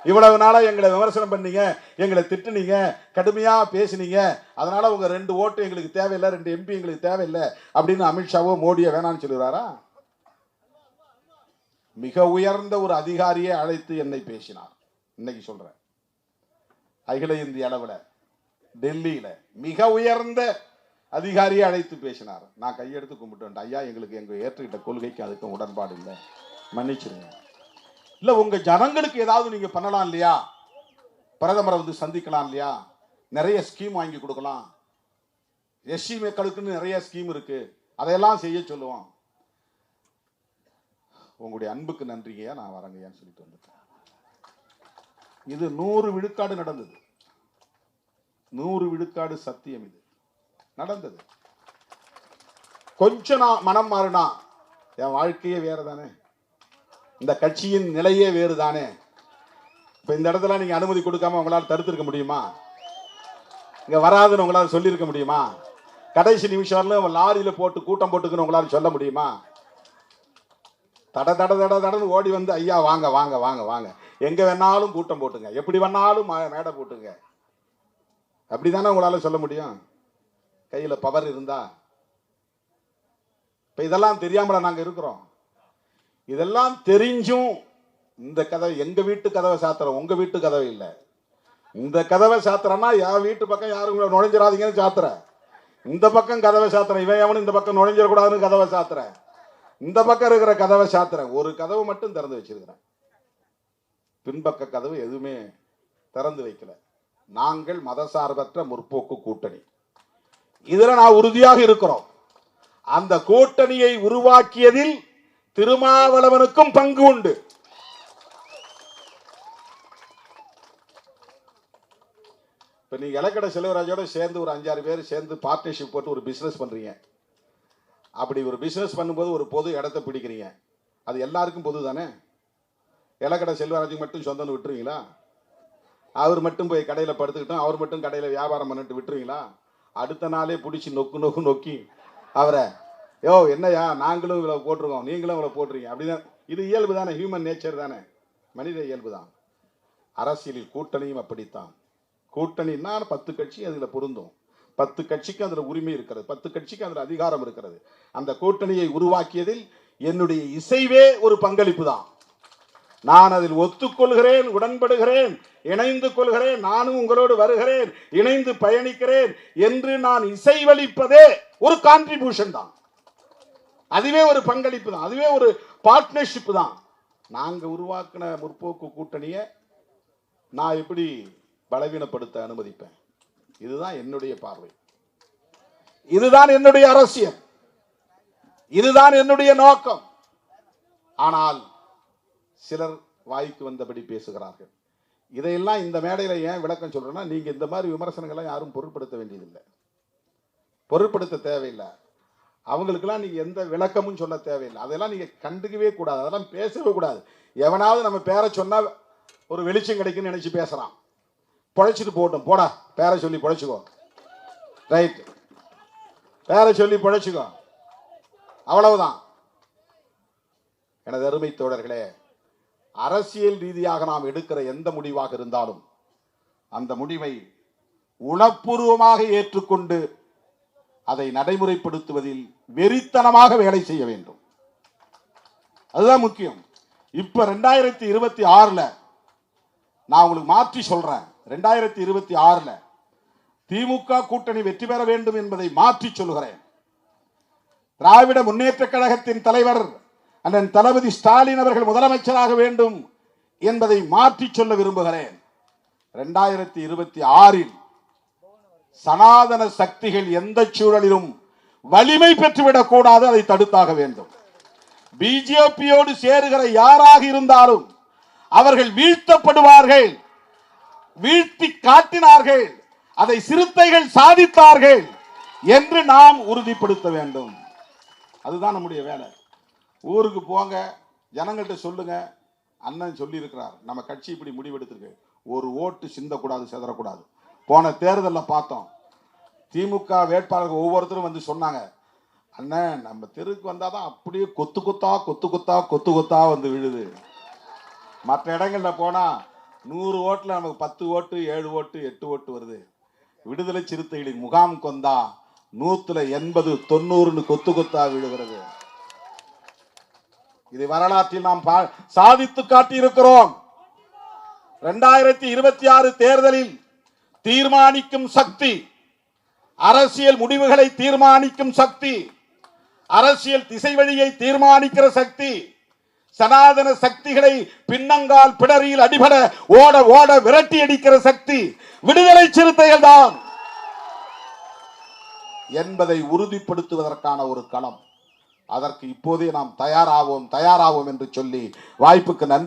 இவ்வளவு நாளா எங்களை விமர்சனம் பண்ணீங்க, எங்களை திட்டுனீங்க, கடுமையா பேசினீங்க, அதனால உங்க 2 ஓட்டு எங்களுக்கு தேவையில்லை, 2 எம்பி எங்களுக்கு தேவையில்லை அப்படின்னு அமித்ஷாவோ மோடியோ வேணான்னு சொல்லிடுவாரா? மிக உயர்ந்த ஒரு அதிகாரியை அழைத்து என்னை பேசினார். இன்னைக்கு சொல்றேன், அகில இந்திய அளவுல டெல்லியில மிக உயர்ந்த அதிகாரியை அழைத்து பேசினார். நான் கையெடுத்து கும்பிட்டு, ஐயா எங்களுக்கு எங்க ஏற்றுக்கிட்ட கொள்கைக்கு அதுக்கும் உடன்பாடு இல்லை, மன்னிச்சிருங்க. இல்ல உங்க ஜனங்களுக்கு ஏதாவது நீங்க பண்ணலாம் இல்லையா? பிரதமரை சந்திக்கலாம் இல்லையா? நிறைய ஸ்கீம் வாங்கி கொடுக்கலாம், எஸ்சி மக்களுக்குன்னு நிறைய ஸ்கீம் இருக்கு, அதையெல்லாம் செய்ய சொல்லுவோம். உங்களுடைய அன்புக்கு நன்றிங்கய்யா, நான் வரங்கய்யான்னு சொல்லிட்டு வந்துட்டேன். இது 100 விழுக்காடு நடந்தது, 100 விழுக்காடு சத்தியம். இது நடந்தது. கொஞ்சம் நான் மனம் மாறினா என் வாழ்க்கையே வேற தானே, இந்த கட்சியின் நிலையே வேறு தானே. இப்ப இந்த இடத்துல நீங்க அனுமதி கொடுக்காம உங்களால் தடுத்திருக்க முடியுமா? இங்க வராதுன்னு உங்களால் சொல்லியிருக்க முடியுமா? கடைசி நிமிஷம் லாரியில போட்டு கூட்டம் போட்டுக்குன்னு உங்களால் சொல்ல முடியுமா? தட தட தட தடன்னு ஓடி வந்து, ஐயா வாங்க வாங்க வாங்க வாங்க, எங்க வேணாலும் கூட்டம் போட்டுங்க, எப்படி வேணாலும் மேடை போட்டுங்க, அப்படிதானே உங்களால சொல்ல முடியும்? கையில பவர் இருந்தா. இப்ப இதெல்லாம் தெரியாமல நாங்க இருக்கிறோம். இதெல்லாம் தெரிஞ்சும் இந்த கதவை, எங்க வீட்டு கதவை சாத்துறோம், உங்க வீட்டு கதவை இல்லை. இந்த கதவை சாத்துறோம்னா என் வீட்டு பக்கம் யாரும் நுழைஞ்சிடாதீங்கன்னு சாத்துற, இந்த பக்கம் கதவை சாத்துறேன், இவன் எவனும் இந்த பக்கம் நுழைஞ்சிடக்கூடாதுன்னு கதவை சாத்துறேன், இந்த பக்கம் இருக்கிற கதவை சாத்துறேன். ஒரு கதவை மட்டும் திறந்து வச்சிருக்கிறேன், பின்பக்க கதவு எதுவுமே திறந்து வைக்கல. நாங்கள் மதசார்பற்ற முற்போக்கு கூட்டணி, இதுல நான் உறுதியாக இருக்கிறோம். அந்த கூட்டணியை உருவாக்கியதில் திருமாவளவனுக்கும் பங்கு உண்டு. இப்ப நீங்க இலக்கடை செல்வராஜோட சேர்ந்து ஒரு 5-6 பேர் சேர்ந்து பார்ட்னர்ஷிப் போட்டு ஒரு பிசினஸ் பண்றீங்க. அப்படி ஒரு பிசினஸ் பண்ணும்போது ஒரு பொது இடத்தை பிடிக்கிறீங்க. அது எல்லாருக்கும் பொது தானே. இலக்கடை செல்வராஜுக்கு மட்டும் சொந்தம்னு விட்டுருவீங்களா? அவர் மட்டும் போய் கடையில் படுத்துக்கிட்டோம், அவர் மட்டும் கடையில் வியாபாரம் பண்ணிட்டு விட்டுருவீங்களா? அடுத்த நாளே பிடிச்சி நொக்கு நொக்கி அவரை, யோ என்னையா நாங்களும் இவ்வளோ போட்டிருக்கோம், நீங்களும் இவ்வளோ போட்டுறீங்க அப்படிதான். இது இயல்பு தானே, ஹியூமன் நேச்சர் தானே, மனித இயல்பு தான். அரசியலில் கூட்டணியும் அப்படித்தான். கூட்டணின்னா 10 கட்சி அதில் பொருந்தும். 10 கட்சிக்கு அதில் உரிமை இருக்கிறது, 10 கட்சிக்கு அதில் அதிகாரம் இருக்கிறது. அந்த கூட்டணியை உருவாக்கியதில் என்னுடைய இசைவே ஒரு பங்களிப்பு தான். நான் அதில் ஒத்துக்கொள்கிறேன், உடன்படுகிறேன், இணைந்து கொள்கிறேன், நானும் உங்களோடு வருகிறேன், இணைந்து பயணிக்கிறேன் என்று நான் இசைவளிப்பதே ஒரு கான்ட்ரிபியூஷன் தான். அதுவே ஒரு பங்களிப்பு தான், அதுவே ஒரு பார்ட்னர்ஷிப் தான். நாங்க உருவாக்கின முற்போக்கு கூட்டணியை நான் எப்படி பலவீனப்படுத்த அனுமதிப்பேன்? இதுதான் என்னுடைய பார்வை, இதுதான் என்னுடைய அரசியல், இதுதான் என்னுடைய நோக்கம். ஆனால் சிலர் வாய்க்கு வந்தபடி பேசுகிறார்கள். இதையெல்லாம் இந்த மேடையில் ஏன் விளக்கம் சொல்றேன்னா, நீங்க இந்த மாதிரி விமர்சனங்களை யாரும் பொருட்படுத்த வேண்டியதில்லை, பொருட்படுத்த தேவையில்லை. அவங்களுக்கெல்லாம் நீங்க எந்த விளக்கமும் சொல்ல தேவையில்லை. அதெல்லாம் நீங்க கண்டுக்கவே கூடாது, அதெல்லாம் பேசவே கூடாது. எவனாவது நம்ம பேரை சொன்னா ஒரு வெளிச்சம் கிடைக்குன்னு நினைச்சு பேசுறான். பொழைச்சிட்டு போட்டோம், போடா பேரை சொல்லி பொழைச்சுக்கோ, ரைட், பேரை சொல்லி பொழைச்சுக்கோ, அவ்வளவுதான். எனது அருமை தோழர்களே, அரசியல் ரீதியாக நாம் எடுக்கிற எந்த முடிவாக இருந்தாலும் அந்த முடிவை உணர்வுபூர்வமாக ஏற்றுக்கொண்டு அதை நடைமுறைப்படுத்துவதில் வெறித்தனமாக வேலை செய்ய வேண்டும். அதுதான் முக்கியம். இப்ப 2026ல நான் உங்களுக்கு மாற்றி சொல்றேன். 2026ல திமுக கூட்டணி வெற்றி பெற வேண்டும் என்பதை மாற்றி சொல்கிறேன். திராவிட முன்னேற்ற கழகத்தின் தலைவர் அண்ணன் தளபதி ஸ்டாலின் அவர்கள் முதலமைச்சராக வேண்டும் என்பதை மாற்றி சொல்ல விரும்புகிறேன். 2026ல் சனாதன சக்திகள் எந்த சூழலிலும் வலிமை பெற்றுவிடக் கூடாது, அதை தடுத்தாக வேண்டும். பிஜேபியோடு சேருகிற யாராக இருந்தாலும் அவர்கள் வீழ்த்தப்படுவார்கள். வீழ்த்தி காட்டினார்கள், அதை சிறுத்தைகள் சாதித்தார்கள் என்று நாம் உறுதிப்படுத்த வேண்டும். அதுதான் நம்முடைய வேலை. ஊருக்கு போங்க, ஜனங்கள்கிட்ட சொல்லுங்க, அண்ணன் சொல்லி இருக்கிறார், நம்ம கட்சி இப்படி முடிவெடுத்திருக்கு, ஒரு ஓட்டு சிந்தக்கூடாது, செதறக்கூடாது. போன தேர்தலில் பார்த்தோம், திமுக வேட்பாளர்கள் ஒவ்வொருத்தரும் வந்து சொன்னாங்க, அண்ணன் நம்ம தெருக்கு வந்தாதான் அப்படியே கொத்து கொத்தா வந்து விழுது. மற்ற இடங்கள்ல போனா 100 ஓட்டுல நமக்கு 10 ஓட்டு, 7 ஓட்டு, 8 ஓட்டு வருது. விடுதலை சிறுத்தைகளின் முகாம் கொந்தா 100ல் 80, 90 கொத்தா விழுகிறது. இது வரலாற்றில் நாம் சாதித்து காட்டியிருக்கிறோம். 2026 தேர்தலில் தீர்மானிக்கும் சக்தி, அரசியல் முடிவுகளை தீர்மானிக்கும் சக்தி, அரசியல் திசை வழியை தீர்மானிக்கிற சக்தி, சனாதன சக்திகளை பின்னங்கால் பிடரியில் அடிபட ஓட ஓட விரட்டி அடிக்கிற சக்தி விடுதலை சிறுத்தைகள் தான் என்பதை உறுதிப்படுத்துவதற்கான ஒரு களம். அதற்கு இப்போதே நாம் தயாராவோம் என்று சொல்லி வாய்ப்புக்கு நன்றி.